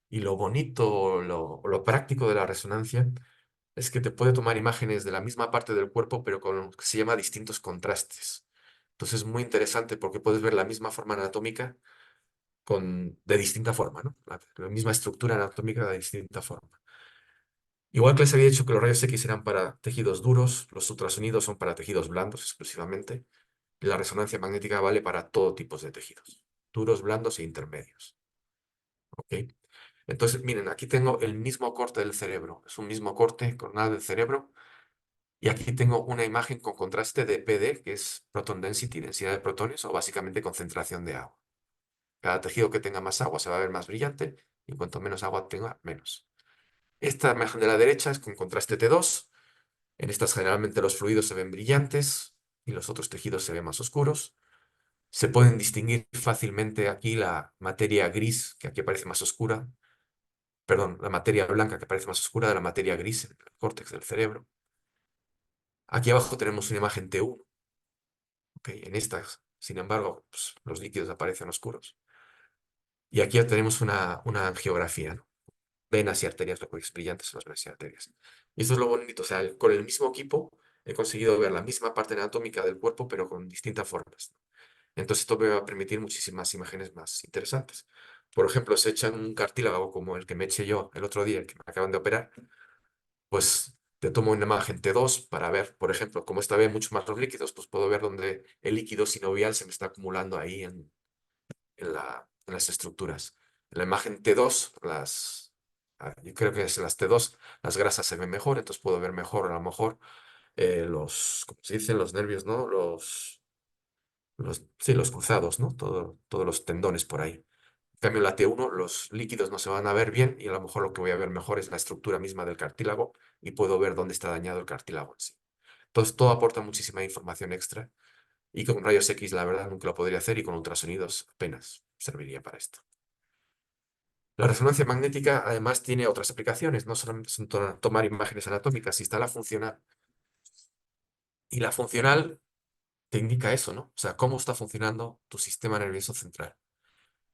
y lo bonito, lo práctico de la resonancia es que te puede tomar imágenes de la misma parte del cuerpo pero con lo que se llama distintos contrastes. Entonces es muy interesante porque puedes ver la misma forma anatómica de distinta forma, ¿no? La misma estructura anatómica de distinta forma. Igual que les había dicho que los rayos X eran para tejidos duros, los ultrasonidos son para tejidos blandos exclusivamente. La resonancia magnética vale para todo tipo de tejidos, duros, blandos e intermedios. ¿Ok? Entonces, miren, aquí tengo el mismo corte del cerebro. Es un mismo corte coronal del cerebro. Y aquí tengo una imagen con contraste de PD, que es proton density, densidad de protones, o básicamente concentración de agua. Cada tejido que tenga más agua se va a ver más brillante, y cuanto menos agua tenga, menos. Esta imagen de la derecha es con contraste T2. En estas generalmente los fluidos se ven brillantes y los otros tejidos se ven más oscuros. Se pueden distinguir fácilmente aquí la materia gris, que aquí aparece más oscura, perdón, la materia blanca que aparece más oscura de la materia gris en el córtex del cerebro. Aquí abajo tenemos una imagen T1. ¿Ok? En estas, sin embargo, pues, los líquidos aparecen oscuros. Y aquí ya tenemos una angiografía, ¿no? Venas y arterias brillantes en las venas y arterias. Y esto es lo bonito, o sea, con el mismo equipo he conseguido ver la misma parte anatómica del cuerpo, pero con distintas formas. Entonces esto me va a permitir muchísimas imágenes más interesantes. por ejemplo, se echan un cartílago como el que me eché yo el otro día, el que me acaban de operar, pues te tomo una imagen T2 para ver, por ejemplo, como esta vez mucho más los líquidos, pues puedo ver dónde el líquido sinovial se me está acumulando ahí en las estructuras. En la imagen T2, yo creo que es en las T2, las grasas se ven mejor, entonces puedo ver mejor a lo mejor ¿cómo se dicen? Los nervios, ¿no? Sí, los cruzados, ¿no? Todos los tendones por ahí. En cambio, en la T1 los líquidos no se van a ver bien y a lo mejor lo que voy a ver mejor es la estructura misma del cartílago y puedo ver dónde está dañado el cartílago en sí. Entonces, todo aporta muchísima información extra y con rayos X, la verdad, nunca lo podría hacer y con ultrasonidos apenas serviría para esto. La resonancia magnética además tiene otras aplicaciones, no solamente son tomar imágenes anatómicas, está la funcional. Y la funcional te indica eso, ¿no? O sea, cómo está funcionando tu sistema nervioso central.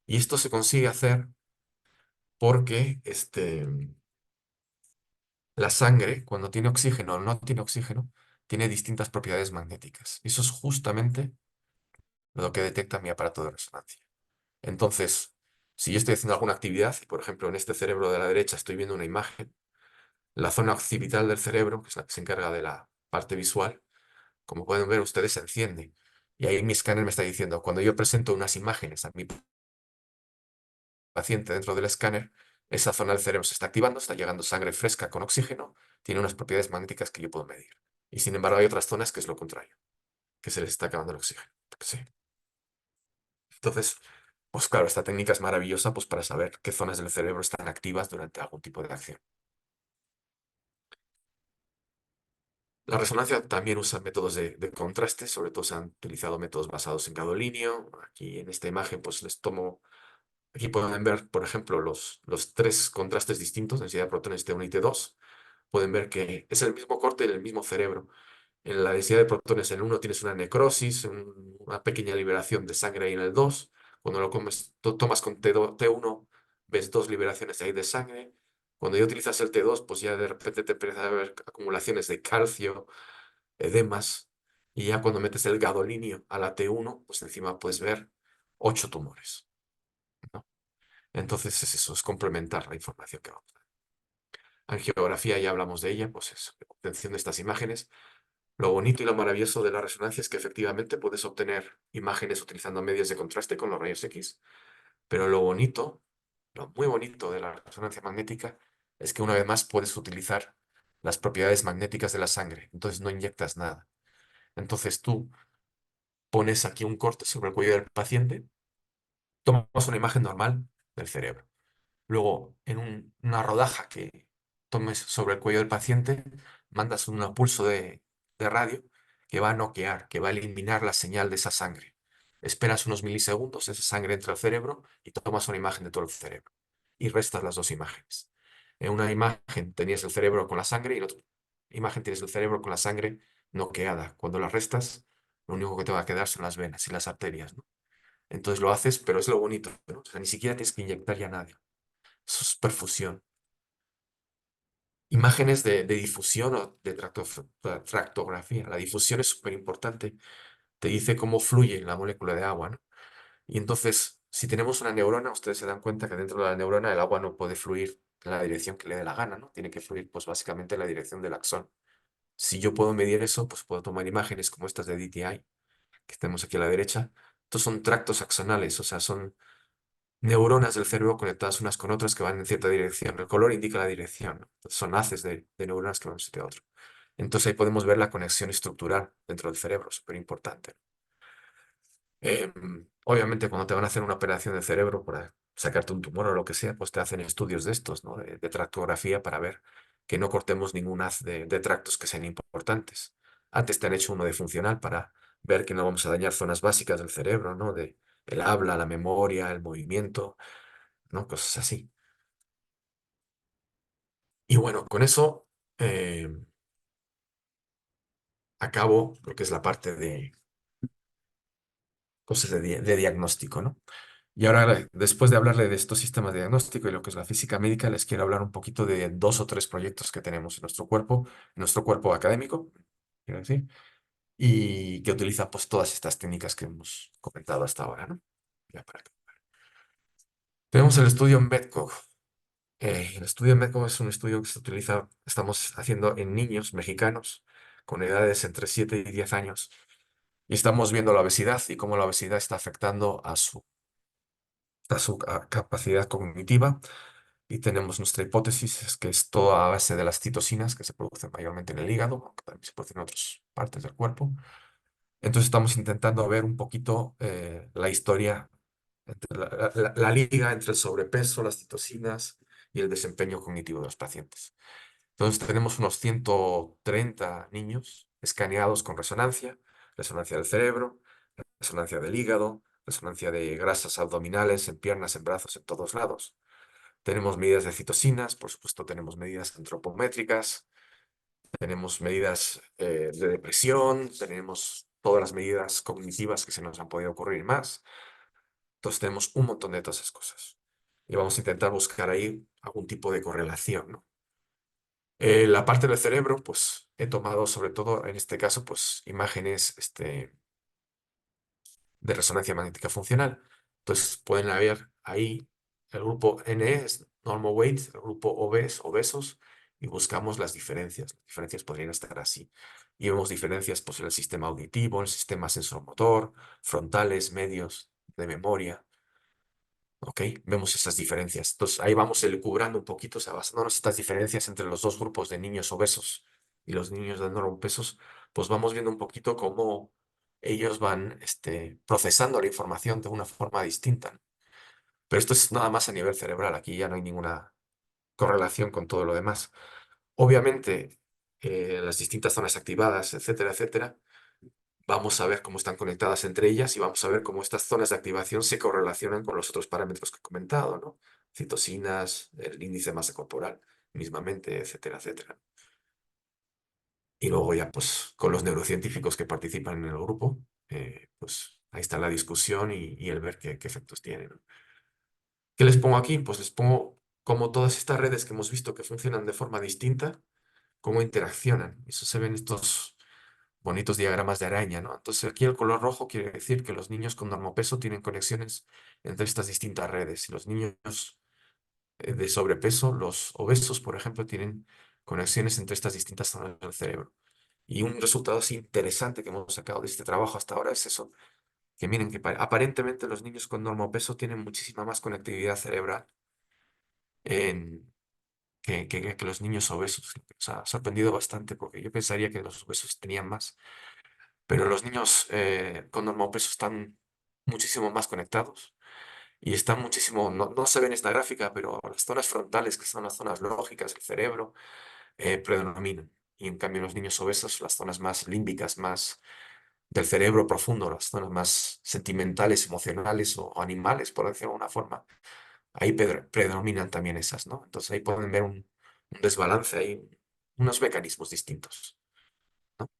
Y esto se consigue hacer porque la sangre, cuando tiene oxígeno o no tiene oxígeno, tiene distintas propiedades magnéticas. Y eso es justamente lo que detecta mi aparato de resonancia. Entonces, si yo estoy haciendo alguna actividad, y por ejemplo en este cerebro de la derecha estoy viendo una imagen, la zona occipital del cerebro, que es la que se encarga de la parte visual, como pueden ver ustedes, se enciende. Y ahí mi escáner me está diciendo, cuando yo presento unas imágenes a mi paciente dentro del escáner, esa zona del cerebro se está activando, está llegando sangre fresca con oxígeno, tiene unas propiedades magnéticas que yo puedo medir. Y sin embargo hay otras zonas que es lo contrario, que se les está acabando el oxígeno. Sí. Entonces, pues claro, esta técnica es maravillosa pues para saber qué zonas del cerebro están activas durante algún tipo de acción. La resonancia también usa métodos de contraste, sobre todo se han utilizado métodos basados en gadolinio. Aquí en esta imagen pues les tomo. Aquí pueden ver, por ejemplo, los tres contrastes distintos, densidad de protones T1 y T2. Pueden ver que es el mismo corte del mismo cerebro. En la densidad de protones en el 1 tienes una necrosis, una pequeña liberación de sangre ahí en el 2. Cuando lo tomas con T1, ves dos liberaciones ahí de sangre. Cuando ya utilizas el T2, pues ya de repente te empieza a ver acumulaciones de calcio, edemas. Y ya cuando metes el gadolinio a la T1, pues encima puedes ver 8 tumores, ¿no? Entonces es eso, es complementar la información que vamos a dar. Angiografía, ya hablamos de ella, pues es obtención de estas imágenes. Lo bonito y lo maravilloso de la resonancia es que efectivamente puedes obtener imágenes utilizando medios de contraste con los rayos X, pero lo bonito, lo muy bonito de la resonancia magnética es que una vez más puedes utilizar las propiedades magnéticas de la sangre, entonces no inyectas nada. Entonces tú pones aquí un corte sobre el cuello del paciente, tomas una imagen normal del cerebro. Luego, en una rodaja que tomes sobre el cuello del paciente, mandas un pulso de radio que va a noquear, que va a eliminar la señal de esa sangre. Esperas unos milisegundos, esa sangre entra al cerebro y tomas una imagen de todo el cerebro. Y restas las dos imágenes. En una imagen tenías el cerebro con la sangre y en otra imagen tienes el cerebro con la sangre noqueada. Cuando las restas, lo único que te va a quedar son las venas y las arterias, ¿no? Entonces lo haces, pero es lo bonito, ¿no? O sea, ni siquiera tienes que inyectar ya nada. Eso es perfusión. Imágenes de difusión o de tractografía. La difusión es súper importante. Te dice cómo fluye la molécula de agua, ¿no? Y entonces, si tenemos una neurona, ustedes se dan cuenta que dentro de la neurona el agua no puede fluir en la dirección que le dé la gana, ¿no? Tiene que fluir, pues básicamente en la dirección del axón. Si yo puedo medir eso, pues puedo tomar imágenes como estas de DTI, que tenemos aquí a la derecha. Estos son tractos axonales, o sea, son neuronas del cerebro conectadas unas con otras que van en cierta dirección. El color indica la dirección, ¿no? Son haces de neuronas que van de un sitio a otro. Entonces ahí podemos ver la conexión estructural dentro del cerebro, súper importante. Obviamente cuando te van a hacer una operación de cerebro para sacarte un tumor o lo que sea, pues te hacen estudios de estos, ¿no? De tractografía para ver que no cortemos ningún haz de tractos que sean importantes. Antes te han hecho uno de funcional para ver que no vamos a dañar zonas básicas del cerebro, ¿no? De el habla, la memoria, el movimiento, ¿no? Cosas así. Y bueno, con eso eh, acabo lo que es la parte de cosas de diagnóstico, ¿no? Y ahora, después de hablarle de estos sistemas de diagnóstico y lo que es la física médica, les quiero hablar un poquito de dos o tres proyectos que tenemos en nuestro cuerpo académico, quiero decir, y que utiliza pues todas estas técnicas que hemos comentado hasta ahora, ¿no? Ya para Tenemos el estudio Medco. El estudio Medco es un estudio que se utiliza, estamos haciendo en niños mexicanos con edades entre 7 y 10 años. Y estamos viendo la obesidad y cómo la obesidad está afectando a su capacidad cognitiva. Y tenemos nuestra hipótesis, es que es todo a base de las citocinas que se producen mayormente en el hígado, aunque también se producen en otras partes del cuerpo. Entonces estamos intentando ver un poquito la historia, la liga entre el sobrepeso, las citocinas y el desempeño cognitivo de los pacientes. Entonces tenemos unos 130 niños escaneados con resonancia, resonancia del cerebro, resonancia del hígado, resonancia de grasas abdominales, en piernas, en brazos, en todos lados. Tenemos medidas de citocinas, por supuesto tenemos medidas antropométricas, tenemos medidas de depresión, tenemos todas las medidas cognitivas que se nos han podido ocurrir más. Entonces tenemos un montón de todas esas cosas. Y vamos a intentar buscar ahí algún tipo de correlación, ¿no? La parte del cerebro, pues he tomado sobre todo en este caso, pues imágenes de resonancia magnética funcional. Entonces pueden haber ahí el grupo N es normal weight, el grupo obesos, y buscamos las diferencias. Las diferencias podrían estar así. Y vemos diferencias pues, en el sistema auditivo, en el sistema sensoromotor, frontales, medios, de memoria. ¿Ok? Vemos esas diferencias. Entonces ahí vamos elucubrando un poquito, o sea, basándonos en estas diferencias entre los dos grupos de niños obesos y los niños de normopesos, pues vamos viendo un poquito cómo ellos van procesando la información de una forma distinta. Pero esto es nada más a nivel cerebral, aquí ya no hay ninguna correlación con todo lo demás. Obviamente, las distintas zonas activadas, etcétera, etcétera, vamos a ver cómo están conectadas entre ellas y vamos a ver cómo estas zonas de activación se correlacionan con los otros parámetros que he comentado, ¿no? Citocinas, el índice de masa corporal, mismamente, etcétera, etcétera. Y luego ya, pues, con los neurocientíficos que participan en el grupo, pues ahí está la discusión y el ver qué efectos tienen, ¿no? ¿Qué les pongo aquí? Pues les pongo cómo todas estas redes que hemos visto que funcionan de forma distinta, cómo interaccionan. Eso se ven estos bonitos diagramas de araña, ¿no? Entonces aquí el color rojo quiere decir que los niños con normopeso tienen conexiones entre estas distintas redes y los niños de sobrepeso, los obesos, por ejemplo, tienen conexiones entre estas distintas zonas del cerebro. Y un resultado así interesante que hemos sacado de este trabajo hasta ahora es eso, que miren que aparentemente los niños con normopeso tienen muchísima más conectividad cerebral en, que los niños obesos. O sea, ha sorprendido bastante porque yo pensaría que los obesos tenían más. Pero los niños con normopeso están muchísimo más conectados y están muchísimo, no se ve en esta gráfica, pero las zonas frontales, que son las zonas lógicas del cerebro, predominan. Y en cambio los niños obesos, las zonas más límbicas, más del cerebro profundo, las zonas más sentimentales, emocionales o animales, por decirlo de alguna forma, ahí predominan también esas, ¿no? Entonces ahí pueden ver un desbalance, ahí unos mecanismos distintos, ¿no?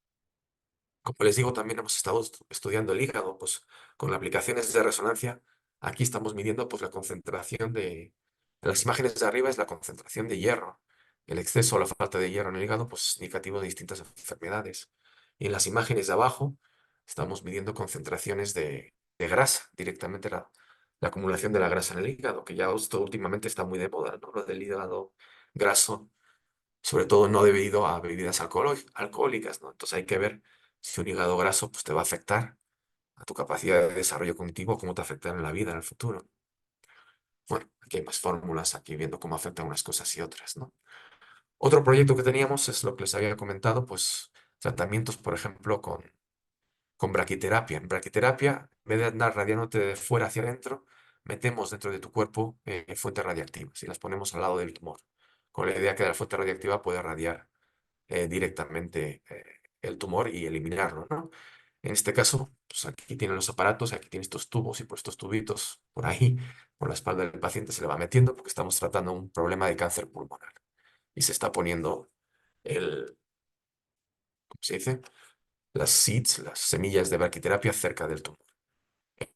Como les digo, también hemos estado estudiando el hígado, pues con las aplicaciones de resonancia, aquí estamos midiendo pues la concentración en las imágenes de arriba es la concentración de hierro. El exceso o la falta de hierro en el hígado, pues es indicativo de distintas enfermedades. Y en las imágenes de abajo estamos midiendo concentraciones de grasa, directamente la acumulación de la grasa en el hígado, que ya esto últimamente está muy de moda, ¿no? Lo del hígado graso sobre todo no debido a bebidas alcohólicas, ¿no? Entonces hay que ver si un hígado graso pues, te va a afectar a tu capacidad de desarrollo cognitivo, cómo te afectará en la vida, en el futuro. Bueno, aquí hay más fórmulas, aquí viendo cómo afectan unas cosas y otras, ¿no? Otro proyecto que teníamos es lo que les había comentado, pues tratamientos, por ejemplo, con braquiterapia. En braquiterapia, en vez de andar radiándote de fuera hacia adentro, metemos dentro de tu cuerpo fuentes radiactivas y las ponemos al lado del tumor, con la idea que la fuente radiactiva puede radiar directamente el tumor y eliminarlo, ¿no? En este caso, pues aquí tienen los aparatos, aquí tienen estos tubos y por estos tubitos por ahí, por la espalda del paciente se le va metiendo porque estamos tratando un problema de cáncer pulmonar y se está poniendo ¿cómo se dice? Las seeds, las semillas de braquiterapia cerca del tumor.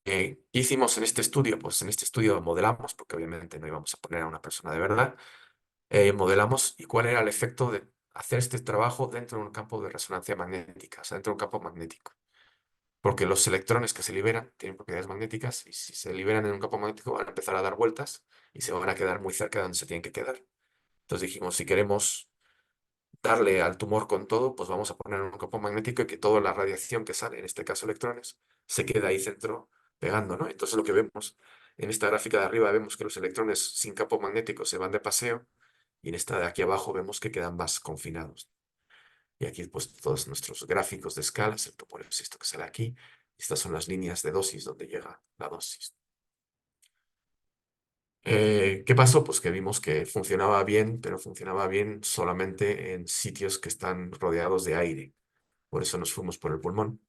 ¿Qué hicimos en este estudio? Pues en este estudio modelamos, porque obviamente no íbamos a poner a una persona de verdad, modelamos y cuál era el efecto de hacer este trabajo dentro de un campo de resonancia magnética, o sea, dentro de un campo magnético. porque los electrones que se liberan tienen propiedades magnéticas y si se liberan en un campo magnético van a empezar a dar vueltas y se van a quedar muy cerca de donde se tienen que quedar. Entonces dijimos, si queremos darle al tumor con todo, pues vamos a poner un campo magnético y que toda la radiación que sale, en este caso electrones, se queda ahí centro pegando, ¿no? Entonces lo que vemos en esta gráfica de arriba vemos que los electrones sin campo magnético se van de paseo y en esta de aquí abajo vemos que quedan más confinados. Y aquí pues todos nuestros gráficos de escalas, el tumor es esto que sale aquí, y estas son las líneas de dosis donde llega la dosis. ¿Qué pasó? Pues que vimos que funcionaba bien, pero funcionaba bien solamente en sitios que están rodeados de aire. Por eso nos fuimos por el pulmón.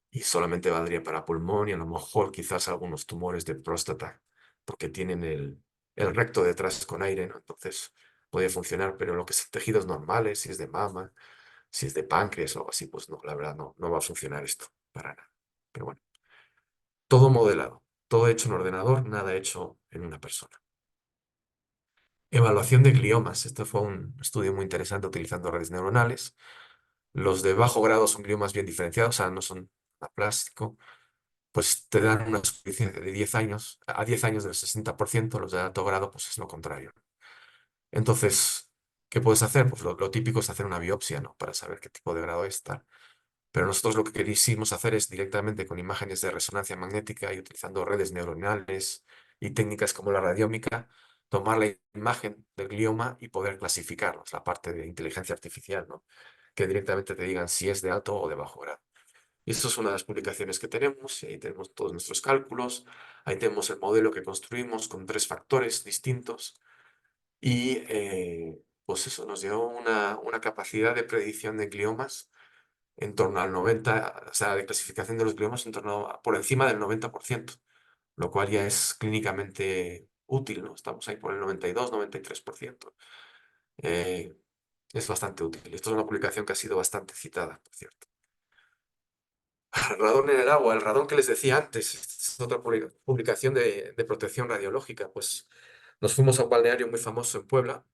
Y solamente valdría para pulmón y a lo mejor quizás algunos tumores de próstata, porque tienen el recto detrás con aire, ¿no? Entonces podría funcionar, pero lo que es tejidos normales, si es de mama, si es de páncreas o algo así, pues no, la verdad no va a funcionar esto para nada. Pero bueno, todo modelado, todo hecho en ordenador, nada hecho en una persona. Evaluación de gliomas. Este fue un estudio muy interesante utilizando redes neuronales. Los de bajo grado son gliomas bien diferenciados, o sea, no son aplástico. Pues te dan una supervivencia de 10 años, a 10 años del 60%, los de alto grado, pues es lo contrario. Entonces, ¿qué puedes hacer? Pues lo típico es hacer una biopsia, ¿no? Para saber qué tipo de grado está. Pero nosotros lo que quisimos hacer es directamente con imágenes de resonancia magnética y utilizando redes neuronales y técnicas como la radiómica, tomar la imagen del glioma y poder clasificarlos, la parte de inteligencia artificial, ¿no? Que directamente te digan si es de alto o de bajo grado. Y eso es una de las publicaciones que tenemos, y ahí tenemos todos nuestros cálculos, ahí tenemos el modelo que construimos con 3 factores distintos, y pues eso nos dio una capacidad de predicción de gliomas en torno al 90, o sea, de clasificación de los gliomas en torno por encima del 90%, lo cual ya es clínicamente útil, ¿no? Estamos ahí por el 92-93%. Eh, es bastante útil. Esto es una publicación que ha sido bastante citada, por cierto. Radón en el agua, el radón que les decía antes, es otra publicación de protección radiológica. Pues nos fuimos a un balneario muy famoso en Puebla,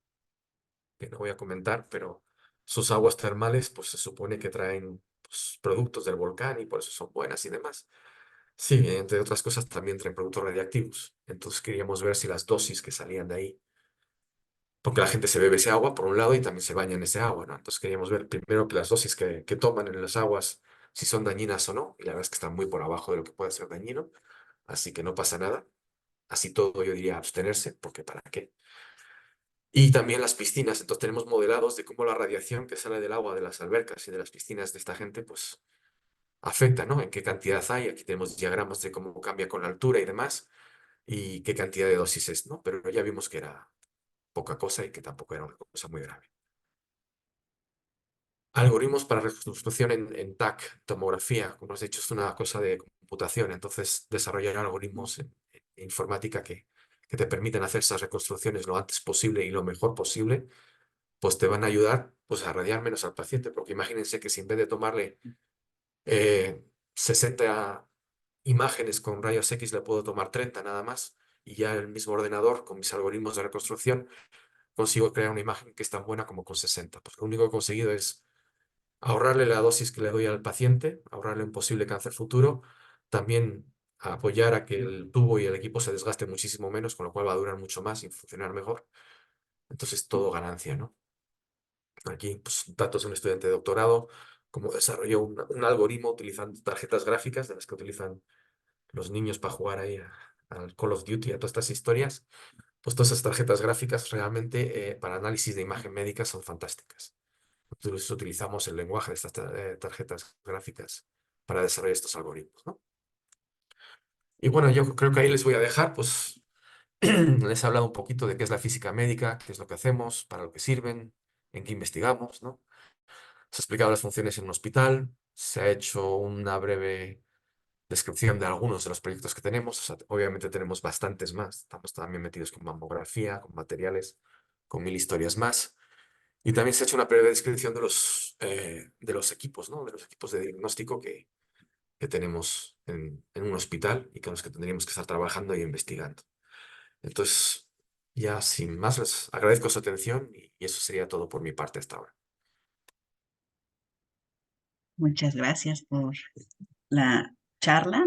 que no voy a comentar, pero sus aguas termales, pues se supone que traen pues, productos del volcán y por eso son buenas y demás. Sí, entre otras cosas también traen productos radiactivos. Entonces queríamos ver si las dosis que salían de ahí, porque la gente se bebe ese agua por un lado y también se baña en ese agua, ¿no? Entonces queríamos ver primero que las dosis que toman en las aguas, si son dañinas o no, y la verdad es que están muy por abajo de lo que puede ser dañino, así que no pasa nada. Así todo yo diría abstenerse, porque ¿para qué? Y también las piscinas, entonces tenemos modelados de cómo la radiación que sale del agua de las albercas y de las piscinas de esta gente, pues afecta, ¿no? En qué cantidad hay, aquí tenemos diagramas de cómo cambia con la altura y demás, y qué cantidad de dosis es, ¿no? Pero ya vimos que era poca cosa y que tampoco era una cosa muy grave. Algoritmos para reconstrucción en TAC, tomografía, como has dicho, es una cosa de computación. Entonces, desarrollar algoritmos en informática que te permiten hacer esas reconstrucciones lo antes posible y lo mejor posible, pues te van a ayudar pues, a radiar menos al paciente. Porque imagínense que si en vez de tomarle 60 imágenes con rayos X, le puedo tomar 30 nada más, y ya el mismo ordenador, con mis algoritmos de reconstrucción, consigo crear una imagen que es tan buena como con 60. Pues lo único que he conseguido es ahorrarle la dosis que le doy al paciente, ahorrarle un posible cáncer futuro, también apoyar a que el tubo y el equipo se desgaste muchísimo menos, con lo cual va a durar mucho más y funcionar mejor. Entonces, todo ganancia, ¿no? Aquí, pues, datos de un estudiante de doctorado, cómo desarrolló un algoritmo utilizando tarjetas gráficas de las que utilizan los niños para jugar ahí al Call of Duty, a todas estas historias. Pues todas esas tarjetas gráficas realmente para análisis de imagen médica son fantásticas. Entonces utilizamos el lenguaje de estas tarjetas gráficas para desarrollar estos algoritmos, ¿no? Y bueno, yo creo que ahí les voy a dejar, pues les he hablado un poquito de qué es la física médica, qué es lo que hacemos, para lo que sirven, en qué investigamos, ¿no? Se ha explicado las funciones en un hospital, se ha hecho una breve descripción de algunos de los proyectos que tenemos. O sea, obviamente tenemos bastantes más. Estamos también metidos con mamografía, con materiales, con mil historias más. Y también se ha hecho una breve descripción de los equipos, ¿no? De los equipos de diagnóstico que tenemos en un hospital y con los que tendríamos que estar trabajando y investigando. Entonces, ya sin más, les agradezco su atención y eso sería todo por mi parte hasta ahora.
Muchas gracias por la charla.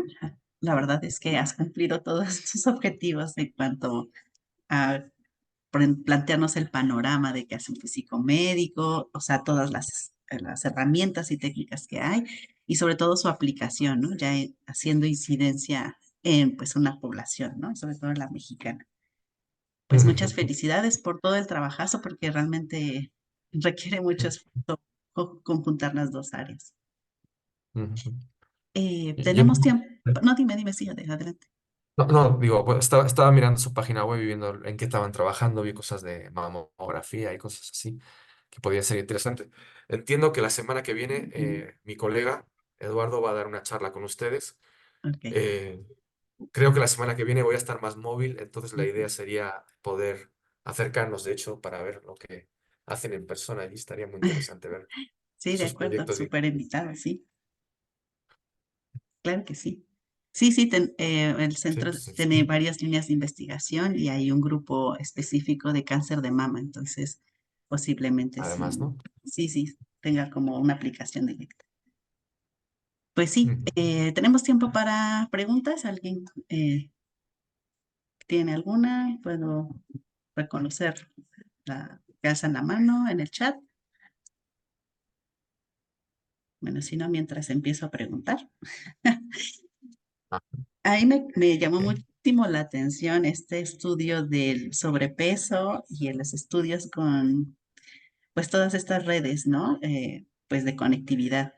La verdad es que has cumplido todos tus objetivos en cuanto a plantearnos el panorama de qué hace un físico médico, o sea, todas las herramientas y técnicas que hay, y sobre todo su aplicación, ¿no? Ya haciendo incidencia en pues una población, ¿no? Sobre todo en la mexicana. Pues muchas felicidades por todo el trabajazo, porque realmente requiere mucho esfuerzo conjuntar las dos áreas.
Yo,
Tenemos tiempo. No, dime, sí, adelante.
no, no, digo, pues, estaba mirando su página web y viendo en qué estaban trabajando, vi cosas de mamografía y cosas así que podría ser interesante. Entiendo que la semana que viene mi colega Eduardo va a dar una charla con ustedes.
Ok.
Eh, Creo que la semana que viene voy a estar más móvil, entonces la
Ujú.
idea sería poder acercarnos, de hecho, para ver lo que hacen en persona y estaría muy interesante ver
Sí, de
sus
acuerdo,
proyectos.
súper invitado, sí, claro que sí. Sí, sí, el
Sí,
centro
sí,
tiene
sí.
varias líneas de investigación y hay un grupo específico de cáncer de mama, entonces posiblemente
Además,
sí,
¿no?
sí, sí, tenga como una aplicación directa. Pues sí,
Ujú.
tenemos tiempo para preguntas. ¿Alguien tiene alguna? Puedo reconocer la que alzan la mano en el chat. Bueno, si no, mientras empiezo a preguntar.
Ah,
Ahí me llamó
ok.
muchísimo la atención este estudio del sobrepeso y en los estudios con, pues, todas estas redes, ¿no? Pues de conectividad.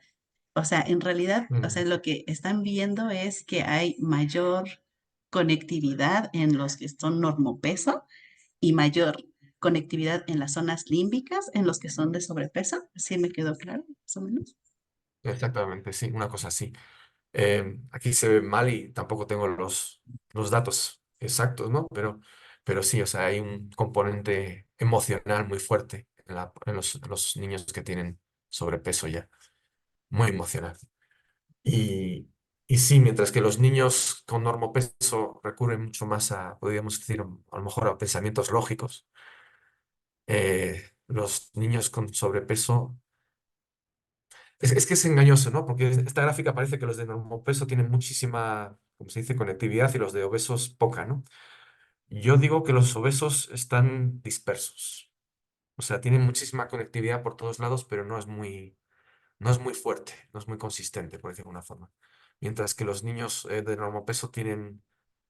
O sea, en realidad, o sea,
Mm,
lo que están viendo es que hay mayor conectividad en los que son normopeso y mayor conectividad en las zonas límbicas, en los que son de sobrepeso. ¿Sí me quedó claro, más o menos?
exactamente, sí, una cosa así. Aquí se ve mal y tampoco tengo los datos exactos, ¿no? Pero sí, o sea, hay un componente emocional muy fuerte en los niños que tienen sobrepeso ya, muy emocional. Y, y sí, mientras que los niños con normopeso recurren mucho más a, podríamos decir, a lo mejor a pensamientos lógicos, los niños con sobrepeso, es que es engañoso, ¿no? Porque esta gráfica parece que los de normopeso tienen muchísima, como se dice, conectividad y los de obesos poca, ¿no? Yo digo que los obesos están dispersos, o sea, tienen muchísima conectividad por todos lados, pero no es muy fuerte, no es muy consistente, por decirlo de una forma. Mientras que los niños de normopeso tienen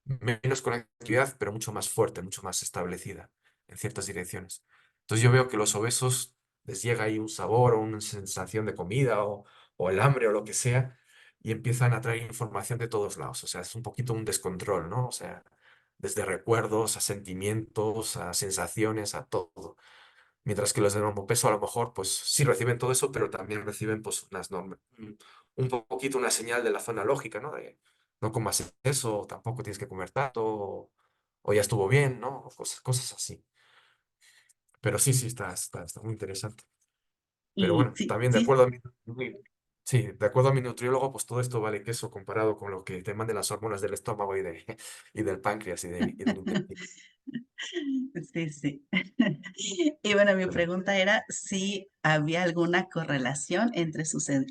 menos conectividad, pero mucho más fuerte, mucho más establecida en ciertas direcciones. Entonces yo veo que los obesos les llega ahí un sabor o una sensación de comida o el hambre o lo que sea y empiezan a traer información de todos lados. O sea, es un poquito un descontrol, ¿no? O sea, desde recuerdos a sentimientos, a sensaciones, a todo. Mientras que los de normopeso a lo mejor pues sí reciben todo eso, pero también reciben pues unas normas, un poquito una señal de la zona lógica, ¿no? De no comas eso, tampoco tienes que comer tanto, o ya estuvo bien, ¿no? O cosas así. Pero sí, sí, está muy interesante. Pero
Y
bueno,
sí,
también de
sí,
acuerdo a sí, de acuerdo a mi nutriólogo, pues todo esto vale queso comparado con lo que te manden las hormonas del estómago y del páncreas y del intestino.
sí, sí. Y bueno, mi
Pero
pregunta era si había alguna correlación entre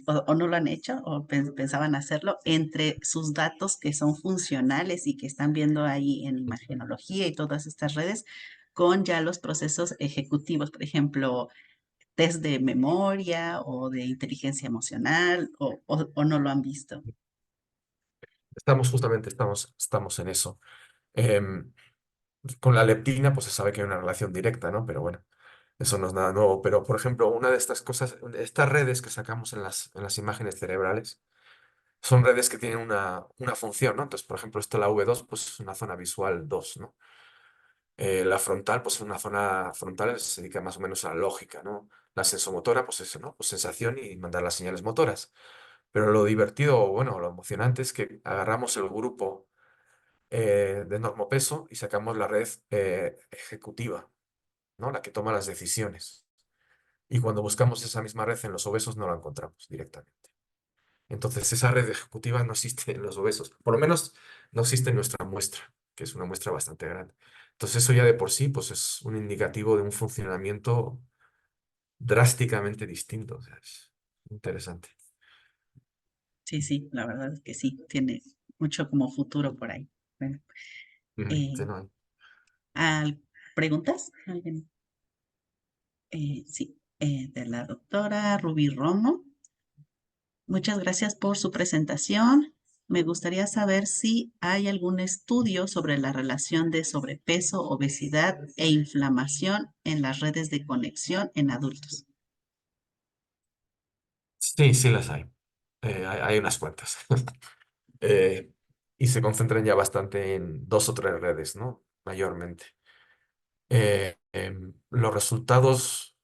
o no lo han hecho, o pensaban hacerlo, entre sus datos que son funcionales y que están viendo ahí en imagenología y todas estas redes, con ya los procesos ejecutivos, por ejemplo, test de memoria o de inteligencia emocional, o no lo han visto.
estamos en eso. Em, Con la leptina, pues se sabe que hay una relación directa, ¿no? Pero bueno, eso no es nada nuevo. Pero, por ejemplo, una de estas cosas, estas redes que sacamos en las imágenes cerebrales, son redes que tienen una función, ¿no? Entonces, por ejemplo, esto la V2, pues es una zona visual 2, ¿no? La frontal, pues es una zona frontal, se dedica más o menos a la lógica, ¿no? La sensomotora, pues eso, ¿no? Pues sensación y mandar las señales motoras. Pero lo divertido, o bueno, lo emocionante es que agarramos el grupo de normopeso y sacamos la red ejecutiva, ¿no? La que toma las decisiones. Y cuando buscamos esa misma red en los obesos no la encontramos directamente. Entonces esa red ejecutiva no existe en los obesos, por lo menos no existe en nuestra muestra, que es una muestra bastante grande. Entonces eso ya de por sí pues es un indicativo de un funcionamiento drásticamente distinto. O sea, es interesante.
Sí, sí, la verdad es que sí, tiene mucho como futuro por ahí. Bueno,
Sí,
eh,
no,
¿preguntas? ¿Alguien? Sí, de la doctora Ruby Romo. Muchas gracias por su presentación. Me gustaría saber si hay algún estudio sobre la relación de sobrepeso, obesidad e inflamación en las redes de conexión en adultos.
sí, sí las hay. Hay unas cuantas. Eh, y se concentran ya bastante en dos o tres redes, ¿no? Mayormente. Los resultados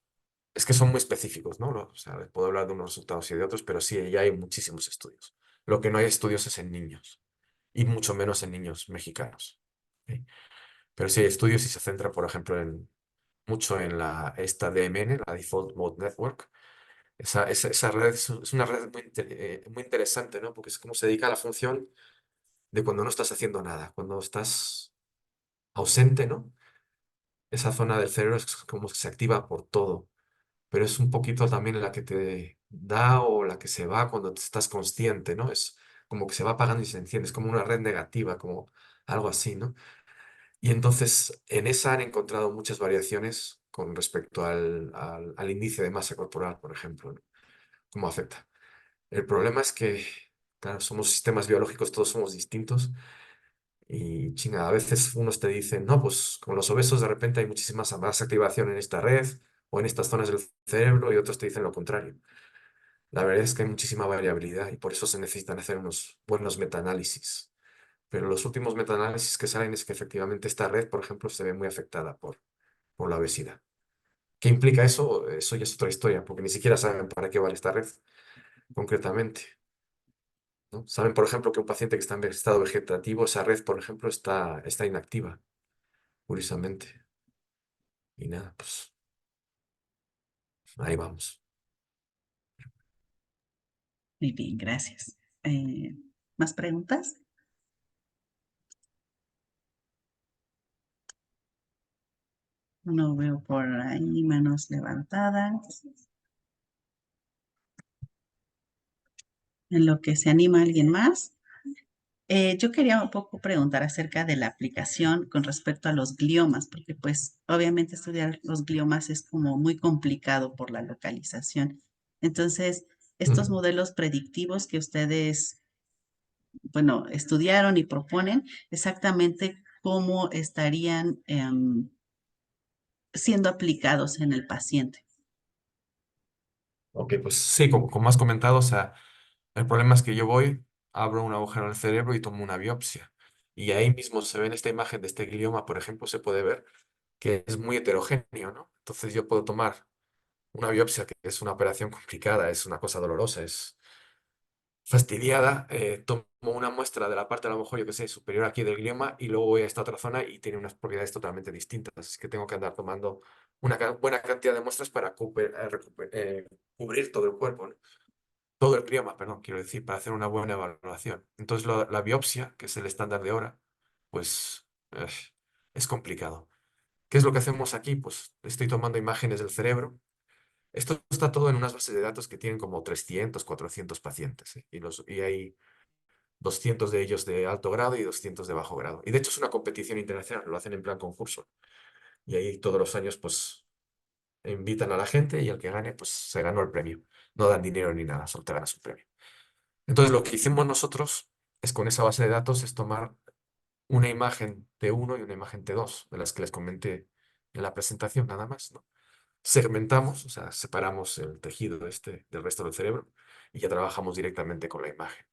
es que son muy específicos, ¿no? O sea, puedo hablar de unos resultados y de otros, pero sí, ya hay muchísimos estudios. Lo que no hay estudios es en niños, y mucho menos en niños mexicanos. ¿Sí? Pero sí hay estudios y se centra, por ejemplo, mucho en esta DMN, la Default Mode Network. Esa red es una red muy interesante, ¿no? Porque es como se dedica a la función de cuando no estás haciendo nada, cuando estás ausente, ¿no? Esa zona del cerebro es como que se activa por todo, pero es un poquito también la que te da o la que se va cuando estás consciente, ¿no? Es como que se va apagando y se enciende, es como una red negativa, como algo así, ¿no? Y entonces en esa han encontrado muchas variaciones con respecto al índice de masa corporal, por ejemplo, ¿no? ¿Cómo afecta? El problema es que, claro, somos sistemas biológicos, todos somos distintos. Y chinga, a veces unos te dicen, no, pues con los obesos de repente hay muchísima más activación en esta red o en estas zonas del cerebro y otros te dicen lo contrario. La verdad es que hay muchísima variabilidad y por eso se necesitan hacer unos buenos metaanálisis. Pero los últimos metaanálisis que salen es que efectivamente esta red, por ejemplo, se ve muy afectada por la obesidad. ¿Qué implica eso? Eso ya es otra historia, porque ni siquiera saben para qué vale esta red concretamente, ¿no? Saben, por ejemplo, que un paciente que está en estado vegetativo, esa red, por ejemplo, está inactiva, curiosamente. Y nada, pues ahí vamos.
Muy bien, gracias. ¿Más preguntas? No veo por ahí manos levantadas. En lo que se anima alguien más. Yo quería un poco preguntar acerca de la aplicación con respecto a los gliomas, porque pues obviamente estudiar los gliomas es como muy complicado por la localización. Entonces, estos
Ujú.
modelos predictivos que ustedes, bueno, estudiaron y proponen, exactamente cómo estarían siendo aplicados en el paciente.
Ok, pues sí, como has comentado, o sea, el problema es que yo voy, abro un agujero en el cerebro y tomo una biopsia. Y ahí mismo se ve en esta imagen de este glioma, por ejemplo, se puede ver que es muy heterogéneo, ¿no? Entonces yo puedo tomar una biopsia, que es una operación complicada, es una cosa dolorosa, es fastidiada, tomo una muestra de la parte, a lo mejor, yo que sé, superior aquí del glioma y luego voy a esta otra zona y tiene unas propiedades totalmente distintas. Es que tengo que andar tomando una buena cantidad de muestras para cubrir todo el cuerpo, ¿no? Todo el glioma, perdón, quiero decir, para hacer una buena evaluación. Entonces, la biopsia, que es el estándar de hora, pues es complicado. ¿Qué es lo que hacemos aquí? Pues estoy tomando imágenes del cerebro. Esto está todo en unas bases de datos que tienen como 300, 400 pacientes, ¿eh? Y hay 200 de ellos de alto grado y 200 de bajo grado. Y de hecho es una competición internacional, lo hacen en plan concurso. Y ahí todos los años pues invitan a la gente y el que gane pues se ganó el premio. No dan dinero ni nada, solo te ganas un premio. Entonces lo que hicimos nosotros es con esa base de datos es tomar una imagen T1 y una imagen T2, de las que les comenté en la presentación, nada más, ¿no? Segmentamos, o sea, separamos el tejido este del resto del cerebro y ya trabajamos directamente con la imagen.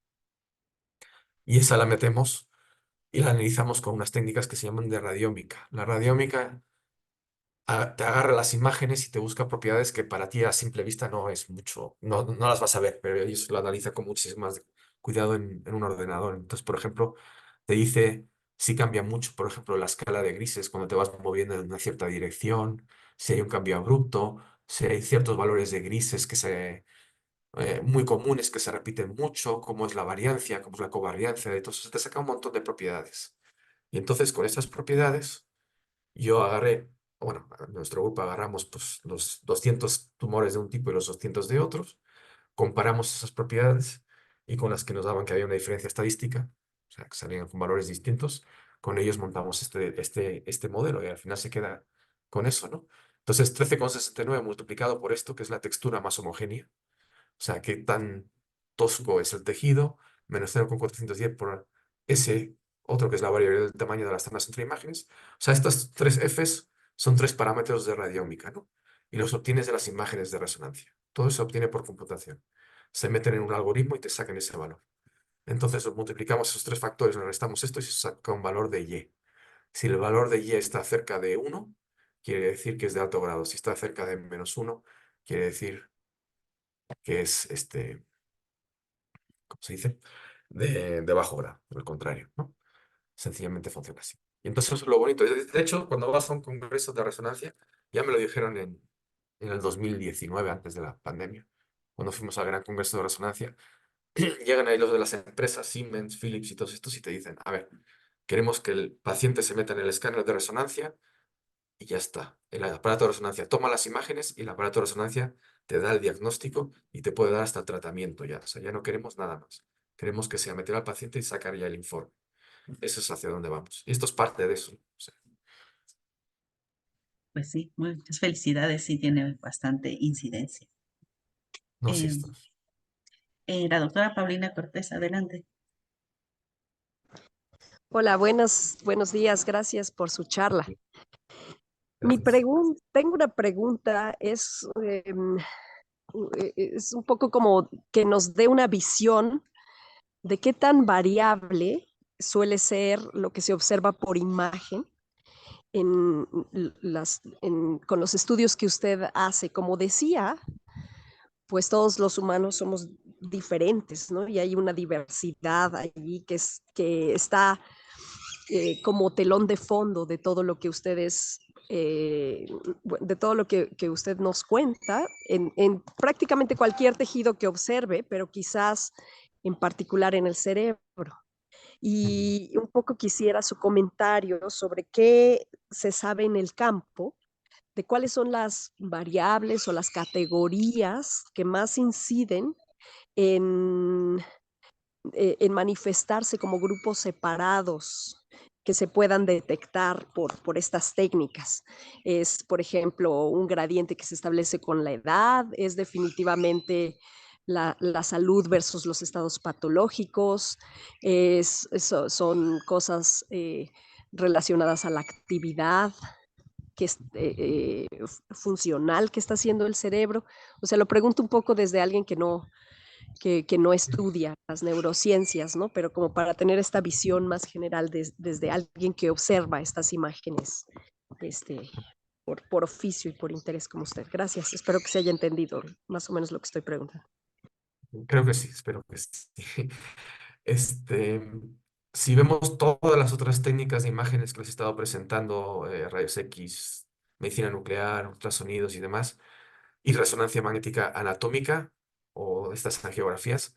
Y esa la metemos y la analizamos con unas técnicas que se llaman de radiómica. La radiómica te agarra las imágenes y te busca propiedades que para ti a simple vista no es mucho, no las vas a ver, pero ellos lo analizan con muchísimo más cuidado en un ordenador. Entonces, por ejemplo, te dice si cambia mucho, por ejemplo, la escala de grises cuando te vas moviendo en una cierta dirección, si hay un cambio abrupto, si hay ciertos valores de grises muy comunes que se repiten mucho, cómo es la variancia, cómo es la covariancia, entonces te saca un montón de propiedades. Y entonces con esas propiedades yo agarré, bueno, a nuestro grupo agarramos pues, los 200 tumores de un tipo y los 200 de otros, comparamos esas propiedades y con las que nos daban que había una diferencia estadística, o sea, que salían con valores distintos, con ellos montamos este modelo y al final se queda con eso, ¿no? Entonces, 13,69 multiplicado por esto, que es la textura más homogénea, o sea, qué tan tosco es el tejido, menos 0,410 por ese otro, que es la variabilidad del tamaño de las zonas entre imágenes. O sea, estas tres Fs son tres parámetros de radiómica, ¿no? Y los obtienes de las imágenes de resonancia. Todo se obtiene por computación. Se meten en un algoritmo y te sacan ese valor. Entonces, multiplicamos esos tres factores, le restamos esto y se saca un valor de Y. Si el valor de Y está cerca de 1, quiere decir que es de alto grado. Si está cerca de -1, quiere decir que es ¿cómo se dice? De bajo grado, al contrario, ¿no? Sencillamente funciona así. Y entonces eso es lo bonito. De hecho, cuando vas a un congreso de resonancia, ya me lo dijeron en el 2019, antes de la pandemia, cuando fuimos al gran congreso de resonancia, llegan ahí los de las empresas, Siemens, Philips y todos estos, y te dicen, a ver, queremos que el paciente se meta en el escáner de resonancia y ya está. El aparato de resonancia toma las imágenes y el aparato de resonancia te da el diagnóstico y te puede dar hasta el tratamiento ya. O sea, ya no queremos nada más. Queremos que sea meter al paciente y sacar ya el informe. Eso es hacia dónde vamos. Y esto es parte de eso. O sea,
Pues sí, muchas felicidades, sí tiene bastante incidencia.
no, sí,
Eh,
esto.
la doctora Paulina Cortés, adelante.
Hola, buenos días, gracias por su charla.
Gracias.
Tengo una pregunta, es un poco como que nos dé una visión de qué tan variable suele ser lo que se observa por imagen en con los estudios que usted hace. Como decía, pues todos los humanos somos diferentes, ¿no? Y hay una diversidad allí que está como telón de fondo de todo lo que ustedes, de todo lo que usted nos cuenta en prácticamente cualquier tejido que observe, pero quizás en particular en el cerebro.
Ujú.
Y un poco quisiera su comentario sobre qué se sabe en el campo, de cuáles son las variables o las categorías que más inciden en en manifestarse como grupos separados que se puedan detectar por estas técnicas. Es, por ejemplo, un gradiente que se establece con la edad, es definitivamente la salud versus los estados patológicos, son cosas relacionadas a la actividad que es funcional que está haciendo el cerebro. O sea, lo pregunto un poco desde alguien que no estudia las neurociencias, ¿no? Pero como para tener esta visión más general desde alguien que observa estas imágenes este, por oficio y por interés como usted. Gracias, espero que se haya entendido más o menos lo que estoy preguntando.
Creo que sí, espero que sí. Este, si vemos todas las otras técnicas de imágenes que les he estado presentando, rayos X, medicina nuclear, ultrasonidos y demás, y resonancia magnética anatómica o estas angiografías,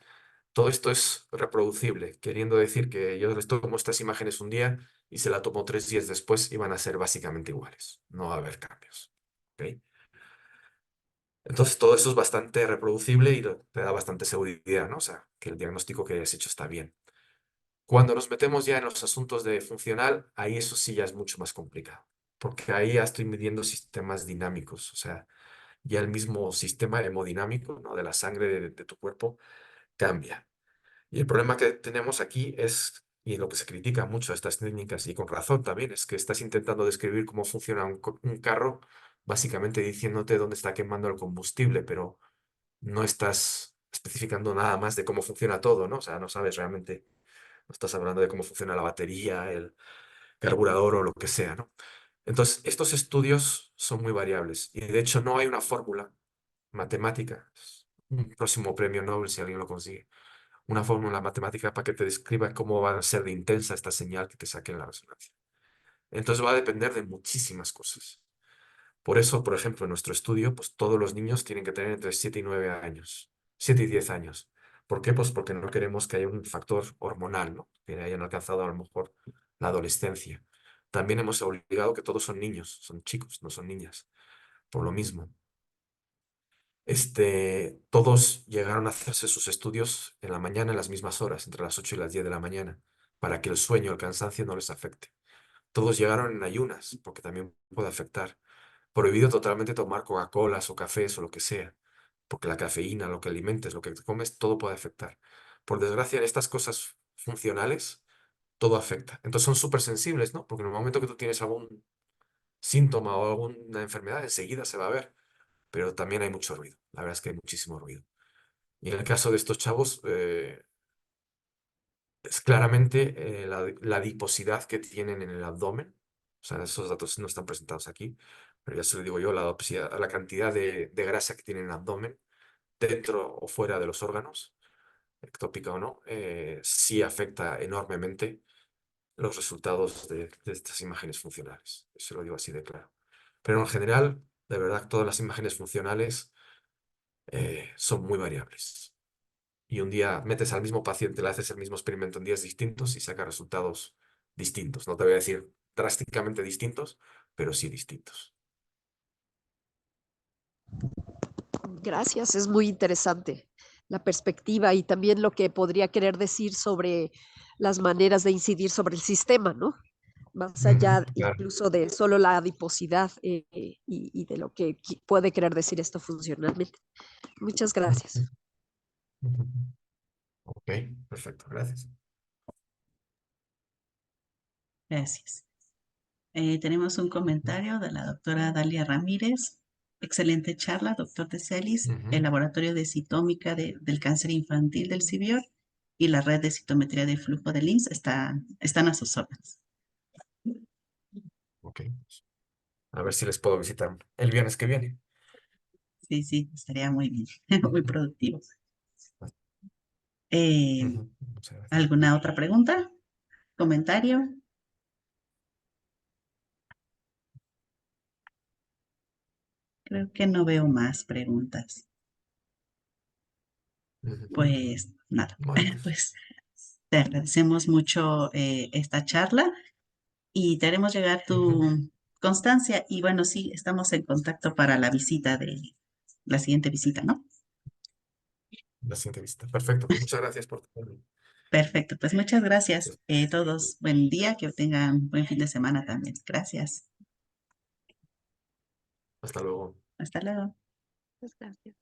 todo esto es reproducible, queriendo decir que yo les tomo estas imágenes un día y se la tomo 3 días después y van a ser básicamente iguales. No va a haber cambios. ¿Ok? Entonces todo eso es bastante reproducible y te da bastante seguridad, ¿no? O sea, que el diagnóstico que hayas hecho está bien. Cuando nos metemos ya en los asuntos de funcional, ahí eso sí ya es mucho más complicado, porque ahí ya estoy midiendo sistemas dinámicos, o sea, ya el mismo sistema hemodinámico, ¿no? De la sangre de tu cuerpo cambia. Y el problema que tenemos aquí es, y lo que se critica mucho a estas técnicas, y con razón también, es que estás intentando describir cómo funciona un carro, básicamente diciéndote dónde está quemando el combustible, pero no estás especificando nada más de cómo funciona todo, ¿no? O sea, no sabes realmente, no estás hablando de cómo funciona la batería, el carburador o lo que sea, ¿no? Entonces, estos estudios son muy variables y de hecho no hay una fórmula matemática, un próximo premio Nobel si alguien lo consigue, una fórmula matemática para que te describa cómo va a ser de intensa esta señal que te saque en la resonancia. Entonces va a depender de muchísimas cosas. Por eso, por ejemplo, en nuestro estudio, pues todos los niños tienen que tener entre 7 y 9 años, 7 y 10 años. ¿Por qué? Pues porque no queremos que haya un factor hormonal, ¿no? Que hayan alcanzado a lo mejor la adolescencia. También hemos obligado que todos son niños, son chicos, no son niñas, por lo mismo. todos llegaron a hacerse sus estudios en la mañana en las mismas horas, entre las 8 y las 10 de la mañana, para que el sueño, el cansancio no les afecte. Todos llegaron en ayunas, porque también puede afectar. Prohibido totalmente tomar Coca-Colas o cafés o lo que sea, porque la cafeína, lo que alimentes, lo que te comes, todo puede afectar. Por desgracia, en estas cosas funcionales, todo afecta. Entonces son súper sensibles, ¿no? Porque en el momento que tú tienes algún síntoma o alguna enfermedad, enseguida se va a ver. Pero también hay mucho ruido. La verdad es que hay muchísimo ruido. Y en el caso de estos chavos, es claramente la adiposidad que tienen en el abdomen. O sea, esos datos no están presentados aquí, pero ya se lo digo yo, la adiposidad, la cantidad de grasa que tiene en el abdomen, dentro o fuera de los órganos, ectópica o no, sí afecta enormemente los resultados de estas imágenes funcionales. Eso lo digo así de claro. Pero en general, de verdad, todas las imágenes funcionales son muy variables. Y un día metes al mismo paciente, le haces el mismo experimento en días distintos y saca resultados distintos. No te voy a decir drásticamente distintos, pero sí distintos.
Gracias, es muy interesante la perspectiva y también lo que podría querer decir sobre las maneras de incidir sobre el sistema, ¿no? Más
Ujú,
allá
claro.
incluso de solo la adiposidad y de lo que puede querer decir esto funcionalmente. Muchas gracias.
Ujú, ujú. Ok, perfecto, gracias.
Gracias. Tenemos un comentario de la doctora Dalia Ramírez. Excelente charla, doctor de Celis. El
Ujú,
laboratorio de citómica del cáncer infantil del CIBIOR y la red de citometría de flujo del IMSS están a sus órdenes.
ok. A ver si les puedo visitar el viernes que viene.
Sí, sí, estaría muy bien, muy
Ujú,
productivo. Eh,
ujú, muchas gracias.
¿Alguna otra pregunta? ¿Comentario? Creo que no veo más preguntas.
Ujú.
Pues nada,
Bueno, pues.
pues te agradecemos mucho esta charla y te haremos llegar
Ujú.
tu constancia y bueno, sí, estamos en contacto para la visita de la siguiente visita, ¿no?
La siguiente visita. Perfecto, pues muchas gracias por tenerme.
Perfecto, pues muchas gracias. Todos, buen día, que tengan buen fin de semana también. Gracias.
Hasta luego.
Hasta luego.
Muchas gracias.